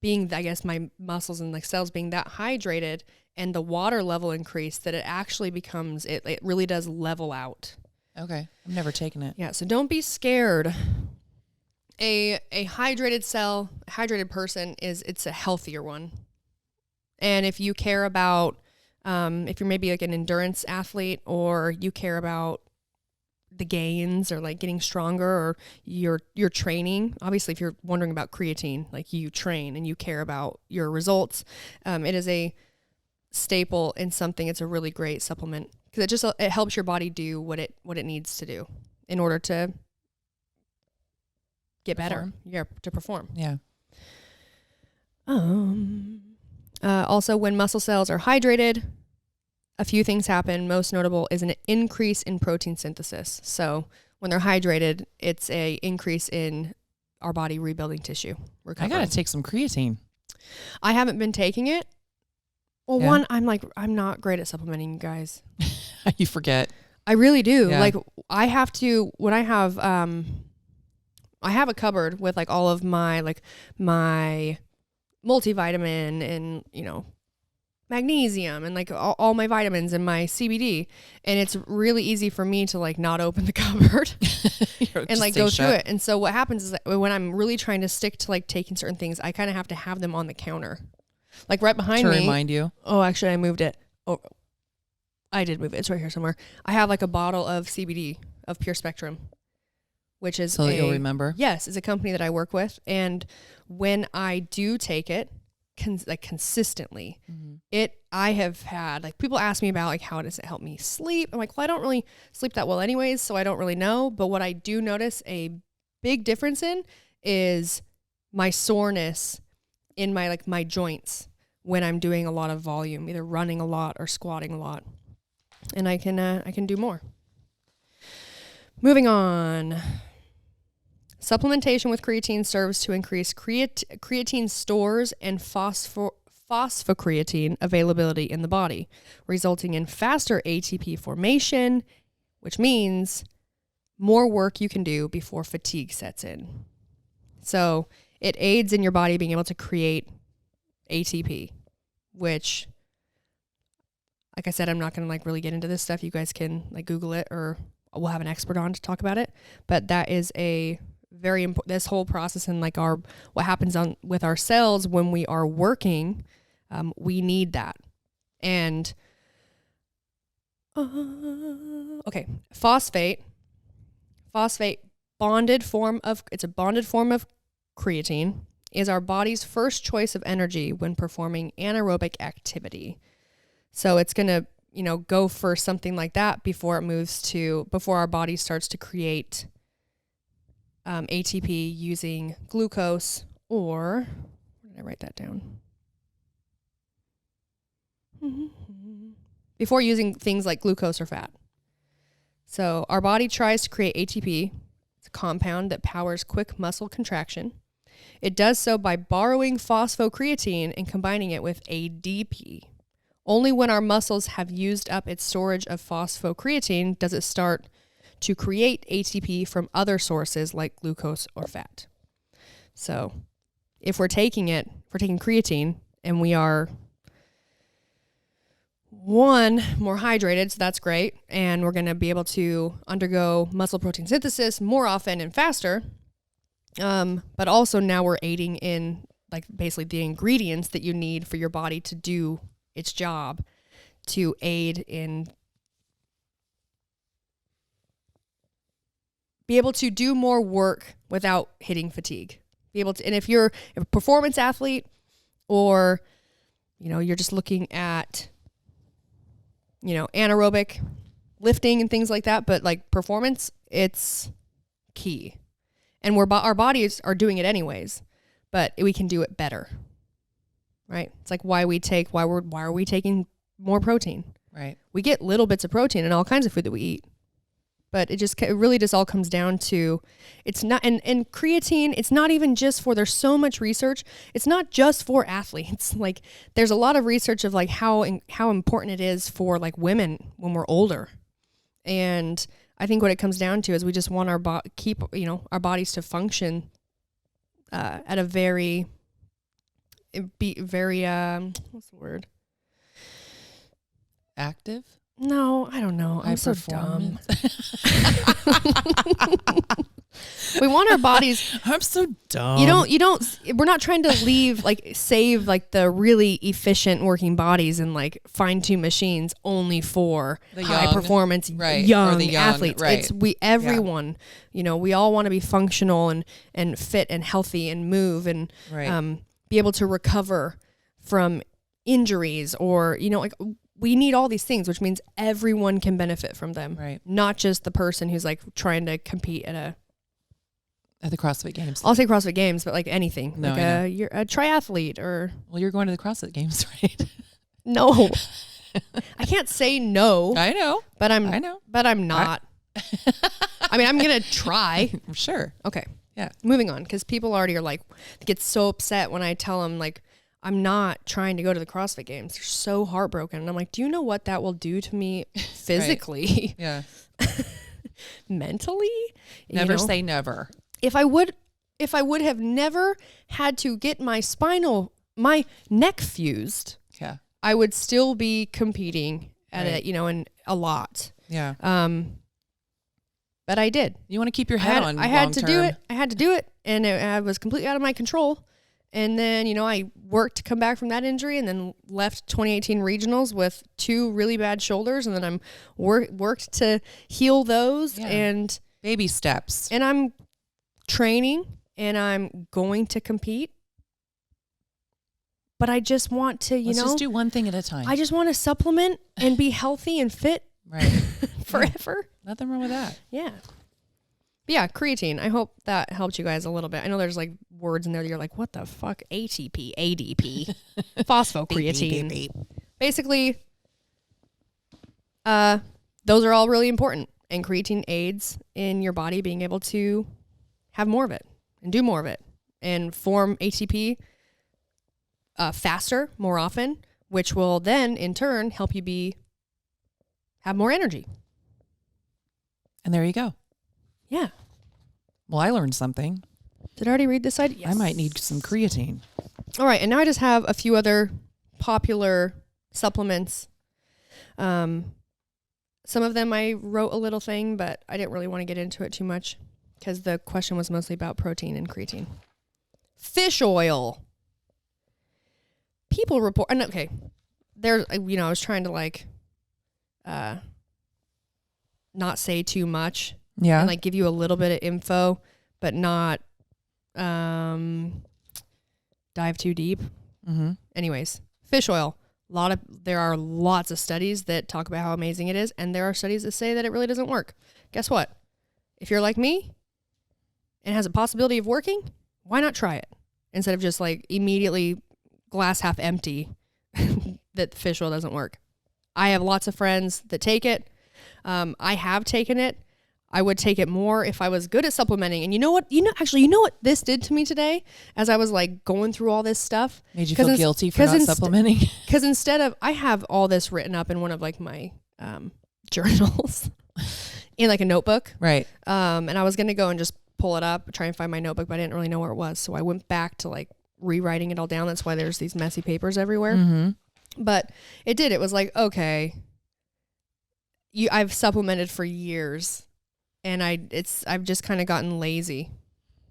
Speaker 1: being, I guess, my muscles and like cells being that hydrated and the water level increased that it actually becomes, it really does level out.
Speaker 2: Okay. I've never taken it.
Speaker 1: Yeah. So don't be scared. A hydrated cell, a hydrated person it's a healthier one. And if you care about, if you're maybe like an endurance athlete, or you care about the gains or like getting stronger, or you're training, obviously if you're wondering about creatine, like you train and you care about your results, it is a staple in something. It's a really great supplement because it helps your body do what it needs to do in order to get better. Yeah, to perform.
Speaker 2: Yeah.
Speaker 1: Also, when muscle cells are hydrated, a few things happen. Most notable is an increase in protein synthesis. So when they're hydrated, it's a increase in our body rebuilding tissue.
Speaker 2: I got to take some creatine.
Speaker 1: I haven't been taking it. Well, yeah. I'm not great at supplementing, you guys.
Speaker 2: You forget.
Speaker 1: I really do. Yeah. Like I have to, when I have a cupboard with like all of my multivitamin and, magnesium and like all my vitamins and my CBD. And it's really easy for me to like not open the cupboard and like go through it. And so what happens is that when I'm really trying to stick to like taking certain things, I kind of have to have them on the counter, like right behind me.
Speaker 2: To remind you.
Speaker 1: Oh, actually I moved it. Oh, I did move it. It's right here somewhere. I have like a bottle of CBD of Pure Spectrum, which is
Speaker 2: so that you'll remember.
Speaker 1: Yes. It's a company that I work with. And when I do take it, consistently, I have had like people ask me about like how does it help me sleep. I'm like, well, I don't really sleep that well anyways, so I don't really know. But what I do notice a big difference in is my soreness in my joints when I'm doing a lot of volume, either running a lot or squatting a lot, and I can do more. Moving on. Supplementation with creatine serves to increase creatine stores and phosphocreatine availability in the body, resulting in faster ATP formation, which means more work you can do before fatigue sets in. So it aids in your body being able to create ATP, which, like I said, I'm not going to like really get into this stuff. You guys can like Google it, or we'll have an expert on to talk about it. But that is a very important, this whole process and like what happens with our cells when we are working, we need that. And okay, phosphate bonded form of creatine is our body's first choice of energy when performing anaerobic activity. So it's going to, go for something like that before our body starts to create ATP using glucose, or where did I write that down? Before using things like glucose or fat. So our body tries to create ATP. It's a compound that powers quick muscle contraction. It does so by borrowing phosphocreatine and combining it with ADP. Only when our muscles have used up its storage of phosphocreatine does it start to create ATP from other sources like glucose or fat. So if we're taking creatine and we are, more hydrated, so that's great. And we're going to be able to undergo muscle protein synthesis more often and faster. But also now we're aiding in like basically the ingredients that you need for your body to do its job to aid in be able to do more work without hitting fatigue. Be able to, and if you're a performance athlete or, you're just looking at, anaerobic lifting and things like that, but like performance, it's key. And our bodies are doing it anyways, but we can do it better. Right? It's like why are we taking more protein?
Speaker 2: Right.
Speaker 1: We get little bits of protein in all kinds of food that we eat. But it really just all comes down to, it's not, and creatine, it's not even just for, there's so much research. It's not just for athletes. Like there's a lot of research of like how important it is for like women when we're older. And I think what it comes down to is we just want our bodies to function at a very what's the word?
Speaker 2: Active?
Speaker 1: No, I don't know. I'm so dumb. We want our bodies.
Speaker 2: I'm so dumb.
Speaker 1: We're not trying to save like the really efficient working bodies and like fine tune machines only for the high performance, young athletes. Right. It's everyone, we all want to be functional and fit and healthy and move and be able to recover from injuries or, we need all these things, which means everyone can benefit from them.
Speaker 2: Right.
Speaker 1: Not just the person who's like trying to compete at
Speaker 2: the CrossFit Games.
Speaker 1: I'll say CrossFit Games, but like anything. No, like you're a triathlete or...
Speaker 2: Well, you're going to the CrossFit Games, right?
Speaker 1: No. I can't say no.
Speaker 2: I know.
Speaker 1: But I'm not. I mean, I'm going to try.
Speaker 2: Sure.
Speaker 1: Okay.
Speaker 2: Yeah.
Speaker 1: Moving on, because people already are like, get so upset when I tell them like, I'm not trying to go to the CrossFit Games. They're so heartbroken. And I'm like, do you know what that will do to me physically?
Speaker 2: Yeah.
Speaker 1: Mentally?
Speaker 2: Never say never.
Speaker 1: If I would have never had to get my neck fused, I would still be competing at it, and a lot.
Speaker 2: Yeah.
Speaker 1: But I did.
Speaker 2: You want to keep your head on.
Speaker 1: I had to do it. I had to do it, and I was completely out of my control. And then, I worked to come back from that injury and then left 2018 regionals with 2 really bad shoulders. And then I'm worked to heal those and
Speaker 2: baby steps.
Speaker 1: And I'm training and I'm going to compete. But I just want to,
Speaker 2: Let's just do one thing at a time.
Speaker 1: I just want to supplement and be healthy and fit forever.
Speaker 2: Nothing wrong with that.
Speaker 1: Yeah. But yeah, creatine. I hope that helped you guys a little bit. I know there's like words in there that you're like, what the fuck? ATP, ADP, phosphocreatine.
Speaker 2: Beep.
Speaker 1: Basically, those are all really important. And creatine aids in your body being able to have more of it and do more of it and form ATP faster, more often, which will then in turn help you have more energy.
Speaker 2: And there you go.
Speaker 1: Yeah.
Speaker 2: Well, I learned something.
Speaker 1: Did I already read this side? Yes.
Speaker 2: I might need some creatine.
Speaker 1: All right. And now I just have a few other popular supplements. Some of them I wrote a little thing, but I didn't really want to get into it too much because the question was mostly about protein and creatine. Fish oil. People report, and okay, there's, I was trying to like, not say too much.
Speaker 2: Yeah.
Speaker 1: And like give you a little bit of info, but not dive too deep.
Speaker 2: Mm-hmm.
Speaker 1: Anyways, fish oil. There are lots of studies that talk about how amazing it is, and there are studies that say that it really doesn't work. Guess what? If you're like me and has a possibility of working, why not try it? Instead of just like immediately glass half empty that the fish oil doesn't work. I have lots of friends that take it. I have taken it. I would take it more if I was good at supplementing. And you know what this did to me today as I was like going through all this stuff?
Speaker 2: Made you feel guilty for not supplementing?
Speaker 1: Because instead of, I have all this written up in one of like my journals in like a notebook.
Speaker 2: Right.
Speaker 1: And I was going to go and just pull it up, try and find my notebook, but I didn't really know where it was. So I went back to like rewriting it all down. That's why there's these messy papers everywhere.
Speaker 2: Mm-hmm.
Speaker 1: But it did. It was like, okay, I've supplemented for years, and I've just kind of gotten lazy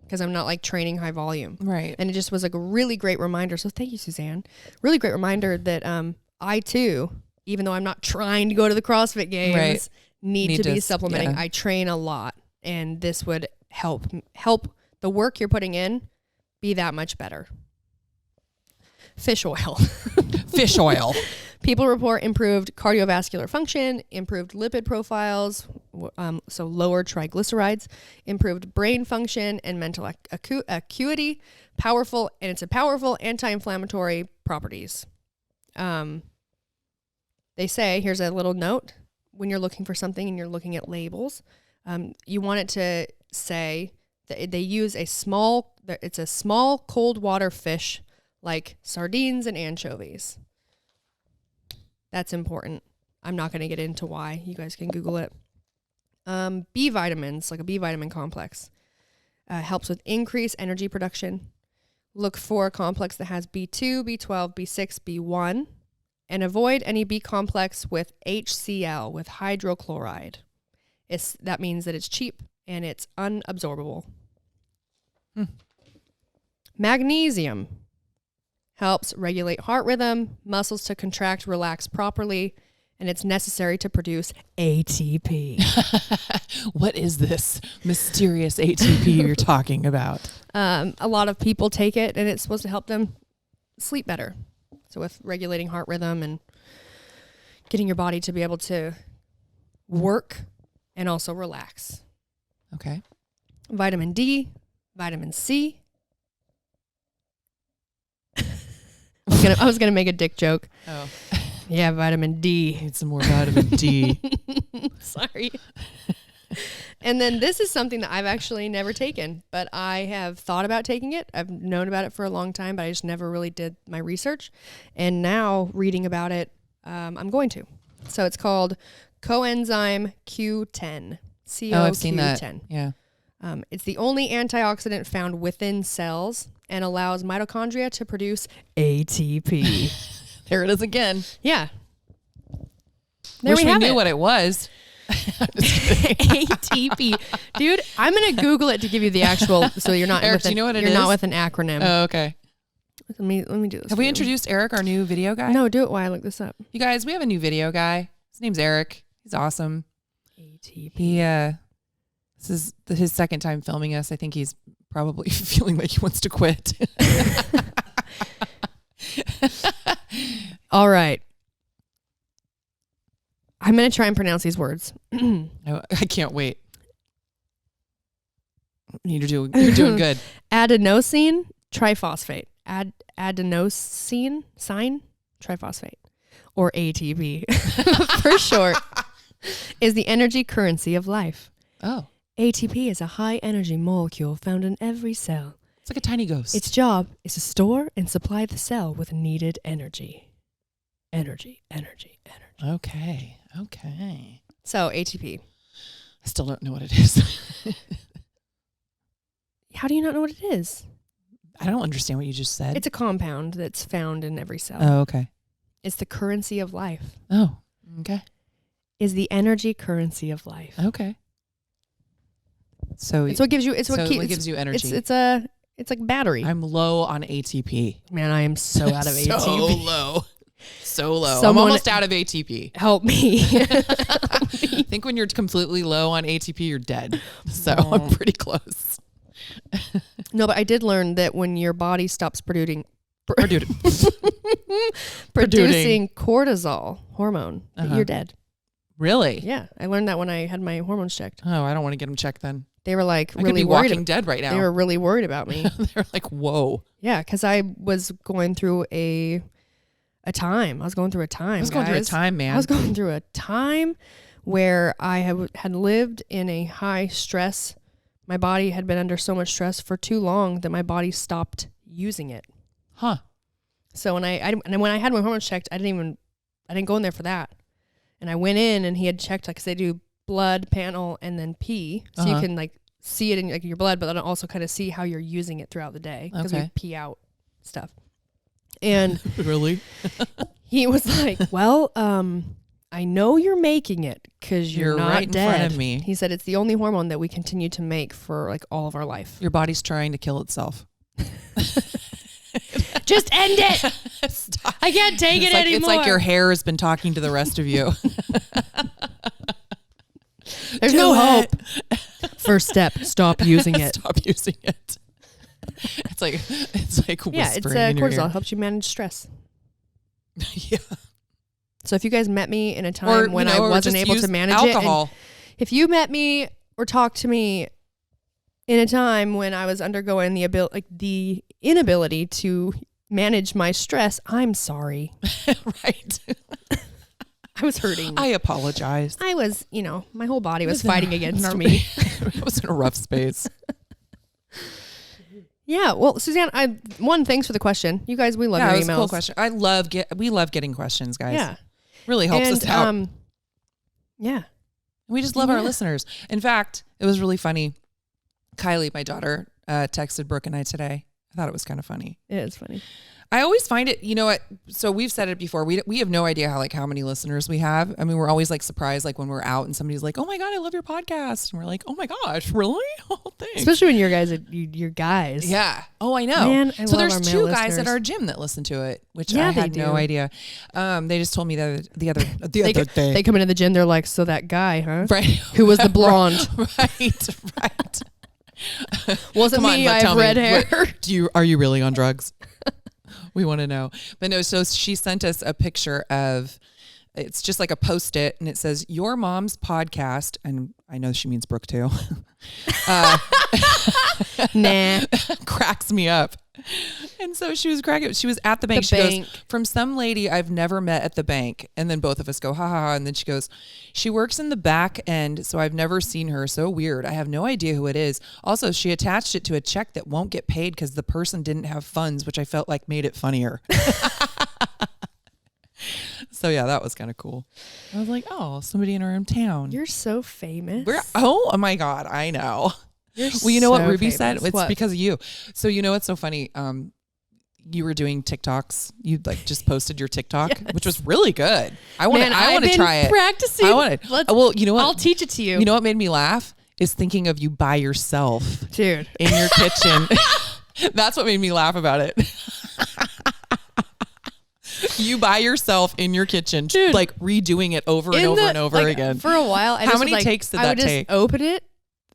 Speaker 1: because I'm not like training high volume.
Speaker 2: Right.
Speaker 1: And it just was like a really great reminder. So thank you, Suzanne. Really great reminder that I too, even though I'm not trying to go to the CrossFit Games, need to be supplementing. Yeah. I train a lot, and this would help the work you're putting in be that much better. Fish oil.
Speaker 2: Fish oil.
Speaker 1: People report improved cardiovascular function, improved lipid profiles, so lower triglycerides, improved brain function and mental acuity, it's a powerful anti-inflammatory properties. They say, here's a little note, when you're looking for something and you're looking at labels, you want it to say that they use it's a small cold water fish like sardines and anchovies. That's important. I'm not going to get into why. You guys can Google it. B vitamins, like a B vitamin complex, helps with increased energy production. Look for a complex that has B2, B12, B6, B1, and avoid any B complex with HCl, with hydrochloride. That means that it's cheap and it's unabsorbable. Magnesium helps regulate heart rhythm, muscles to contract, relax properly, and it's necessary to produce ATP.
Speaker 2: What is this mysterious ATP you're talking about?
Speaker 1: A lot of people take it, and it's supposed to help them sleep better. So with regulating heart rhythm and getting your body to be able to work and also relax.
Speaker 2: Okay.
Speaker 1: Vitamin D, vitamin C. I was gonna make a dick joke.
Speaker 2: Oh.
Speaker 1: Yeah, vitamin D.
Speaker 2: Need some more vitamin D.
Speaker 1: Sorry. And then this is something that I've actually never taken, but I have thought about taking it. I've known about it for a long time, but I just never really did my research. And now reading about it, I'm going to. So it's called coenzyme Q10. CoQ10.
Speaker 2: Oh, I've seen that. Yeah.
Speaker 1: It's the only antioxidant found within cells and allows mitochondria to produce ATP.
Speaker 2: There it is again.
Speaker 1: Yeah.
Speaker 2: Wish we knew what it was.
Speaker 1: ATP. Dude, I'm going to Google it to give you the actual, so you're not
Speaker 2: Eric, do you know what it is?
Speaker 1: You're not with an acronym.
Speaker 2: Oh, okay.
Speaker 1: Let me do this.
Speaker 2: Have we introduced Eric, our new video guy?
Speaker 1: No, do it while I look this up.
Speaker 2: You guys, we have a new video guy. His name's Eric. He's awesome.
Speaker 1: ATP.
Speaker 2: This is his second time filming us. I think he's probably feeling like he wants to quit.
Speaker 1: All right. I'm going to try and pronounce these words.
Speaker 2: I can't wait. You're doing good.
Speaker 1: Adenosine triphosphate. Adenosine triphosphate, or ATP for short, is the energy currency of life.
Speaker 2: Oh.
Speaker 1: ATP is a high energy molecule found in every cell.
Speaker 2: It's like a tiny ghost.
Speaker 1: Its job is to store and supply the cell with needed energy. Energy.
Speaker 2: Okay.
Speaker 1: So ATP.
Speaker 2: I still don't know what it is.
Speaker 1: How do you not know what it is?
Speaker 2: I don't understand what you just said.
Speaker 1: It's a compound that's found in every cell.
Speaker 2: Oh, okay.
Speaker 1: It's the currency of life.
Speaker 2: Oh, okay.
Speaker 1: Is the energy currency of life.
Speaker 2: Okay. So
Speaker 1: it's what gives you. It's what
Speaker 2: gives you energy.
Speaker 1: It's like battery.
Speaker 2: I'm low on ATP.
Speaker 1: Man, I am so out of ATP.
Speaker 2: So low. I'm almost out of ATP.
Speaker 1: Help me.
Speaker 2: I think when you're completely low on ATP, you're dead. So I'm pretty close.
Speaker 1: No, but I did learn that when your body stops producing cortisol hormone, you're dead.
Speaker 2: Really?
Speaker 1: Yeah, I learned that when I had my hormones checked.
Speaker 2: Oh, I don't want to get them checked then.
Speaker 1: They were like
Speaker 2: I could be walking dead right now.
Speaker 1: They were really worried about me.
Speaker 2: They're like, whoa.
Speaker 1: Yeah, because I was going through a time. I was going through a time, man. I was going through a time where I had lived in a high stress. My body had been under so much stress for too long that my body stopped using it.
Speaker 2: Huh.
Speaker 1: So when I had my hormones checked, I didn't go in there for that. And I went in and he had checked, like, 'cause they do blood panel and then pee. So you can like see it in like your blood, but then also kind of see how you're using it throughout the day because we pee out stuff. And
Speaker 2: really?
Speaker 1: he was like, well, I know you're making it because you're not
Speaker 2: right
Speaker 1: dead.
Speaker 2: In front of me.
Speaker 1: He said it's the only hormone that we continue to make for like all of our life.
Speaker 2: Your body's trying to kill itself.
Speaker 1: Just end it.
Speaker 2: Stop.
Speaker 1: I can't take it anymore.
Speaker 2: It's like your hair has been talking to the rest of you.
Speaker 1: There's no hope. First step, stop using it.
Speaker 2: Stop using it. It's like whispering
Speaker 1: it's
Speaker 2: in your
Speaker 1: cortisol.
Speaker 2: ear.
Speaker 1: Helps you manage stress.
Speaker 2: Yeah.
Speaker 1: So if you guys met me in a time when I wasn't able to manage
Speaker 2: alcohol.
Speaker 1: it, if you met me or talked to me in a time when I was undergoing the inability to manage my stress, I'm sorry.
Speaker 2: Right.
Speaker 1: I was hurting.
Speaker 2: I apologize.
Speaker 1: I was, my whole body was fighting against me.
Speaker 2: I was in a rough space.
Speaker 1: Yeah. Well, Suzanne, thanks for the question. You guys, we love your emails.
Speaker 2: It was a cool question. We love getting questions, guys.
Speaker 1: Yeah.
Speaker 2: Really helps us out.
Speaker 1: Yeah.
Speaker 2: We just love our listeners. In fact, it was really funny. Kylie, my daughter, texted Brooke and I today. I thought it was kind of funny.
Speaker 1: It is funny.
Speaker 2: I always find it, you know what? So we've said it before. We have no idea how many listeners we have. I mean, we're always like surprised, like when we're out and somebody's like, "Oh my God, I love your podcast," and we're like, "Oh my gosh, really?" Oh, thanks.
Speaker 1: Especially when you're guys.
Speaker 2: Yeah. Oh, I know.
Speaker 1: Man,
Speaker 2: so there's two guys at our gym that listen to it, which I had no idea. They just told me the other day.
Speaker 1: They come into the gym. They're like, "So that guy, huh?
Speaker 2: Right?
Speaker 1: Who was the blonde?
Speaker 2: Right.
Speaker 1: Wasn't me. I have red hair.
Speaker 2: Are you really on drugs? We want to know. But no, so she sent us a picture of, it's just like a Post-it, and it says, "Your mom's podcast," and I know she means Brooke too.
Speaker 1: Nah.
Speaker 2: Cracks me up. And so she was cracking. She was at the bank. She goes, "From some lady I've never met at the bank." And then both of us go, "Ha ha ha." And then she goes, "She works in the back end, so I've never seen her. So weird. I have no idea who it is. Also, she attached it to a check that won't get paid because the person didn't have funds," which I felt like made it funnier. So yeah, that was kind of cool. I was like, "Oh, somebody in our town."
Speaker 1: You're so famous.
Speaker 2: Oh my God, I know. Well, you know what Ruby said? It's because of you. So you know what's so funny? You were doing TikToks. You like just posted your TikTok, which was really good. I want to try it.
Speaker 1: Practicing.
Speaker 2: I want it. Well, you know what?
Speaker 1: I'll teach it to you.
Speaker 2: You know what made me laugh is thinking of you by yourself,
Speaker 1: dude,
Speaker 2: in your kitchen. That's what made me laugh about it. You by yourself in your kitchen, dude, like redoing it over and over and over again.
Speaker 1: For a while.
Speaker 2: How many takes did that take?
Speaker 1: I would just open it.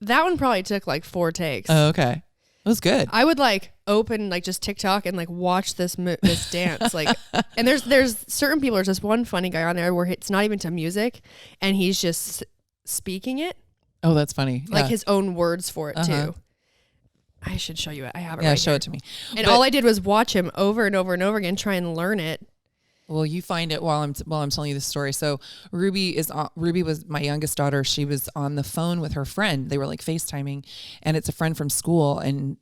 Speaker 1: That one probably took like 4 takes.
Speaker 2: Oh, okay. It was good.
Speaker 1: I would like open like just TikTok and like watch this dance. Like, and there's certain people, there's just one funny guy on there where it's not even to music and he's just speaking it.
Speaker 2: Oh, that's funny.
Speaker 1: Like his own words for it too. I should show you it. I have it right
Speaker 2: show
Speaker 1: here.
Speaker 2: it to me.
Speaker 1: And all I did was watch him over and over and over again, try and learn it.
Speaker 2: Well, you find it while I'm telling you the story. So Ruby was my youngest daughter. She was on the phone with her friend. They were like FaceTiming, and it's a friend from school. And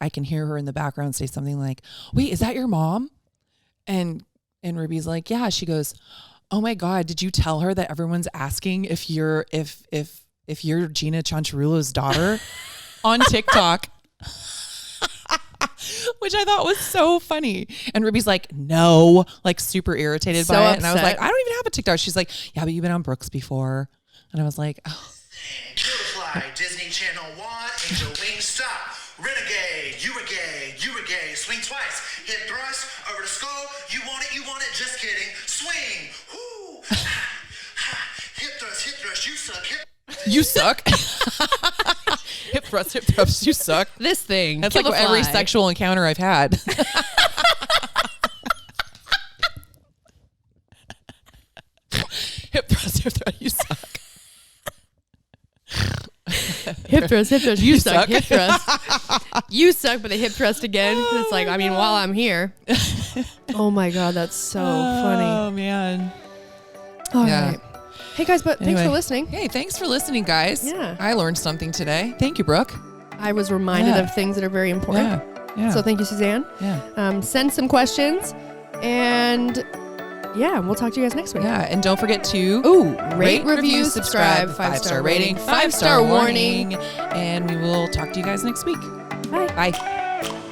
Speaker 2: I can hear her in the background say something like, "Wait, is that your mom?" And Ruby's like, "Yeah." She goes, "Oh my God, did you tell her that everyone's asking if you're Gina Chancharulo's daughter on TikTok?" Which I thought was so funny. And Ruby's like, "No," like super irritated by it. And I was like, "I don't even have a TikTok." She's like, "Yeah, but you've been on Brooke's before." And I was like, "Oh."
Speaker 3: Beautifly, Disney Channel 1, Angel Wing, stop. Renegade, you were gay, swing twice, hip thrust, over the skull, you want it, just kidding, swing, whoo, ha, ha, hip thrust, you suck,
Speaker 2: You suck. Hip thrust, you suck.
Speaker 1: This thing.
Speaker 2: That's like every sexual encounter I've had. Hip thrust, you suck.
Speaker 1: Hip thrust, you suck. Hip thrust. You suck, but a hip thrust again. Oh, it's like, I mean, while I'm here. Oh my God, that's so funny.
Speaker 2: Oh man.
Speaker 1: All right. Hey guys, but thanks for listening.
Speaker 2: Hey, thanks for listening, guys.
Speaker 1: Yeah.
Speaker 2: I learned something today. Thank you, Brooke.
Speaker 1: I was reminded of things that are very important.
Speaker 2: Yeah.
Speaker 1: So thank you, Suzanne.
Speaker 2: Yeah.
Speaker 1: Send some questions, and we'll talk to you guys next week.
Speaker 2: Yeah, and don't forget to
Speaker 1: rate, review, subscribe, 5-star rating, 5-star warning,
Speaker 2: and we will talk to you guys next week.
Speaker 1: Bye.
Speaker 2: Bye.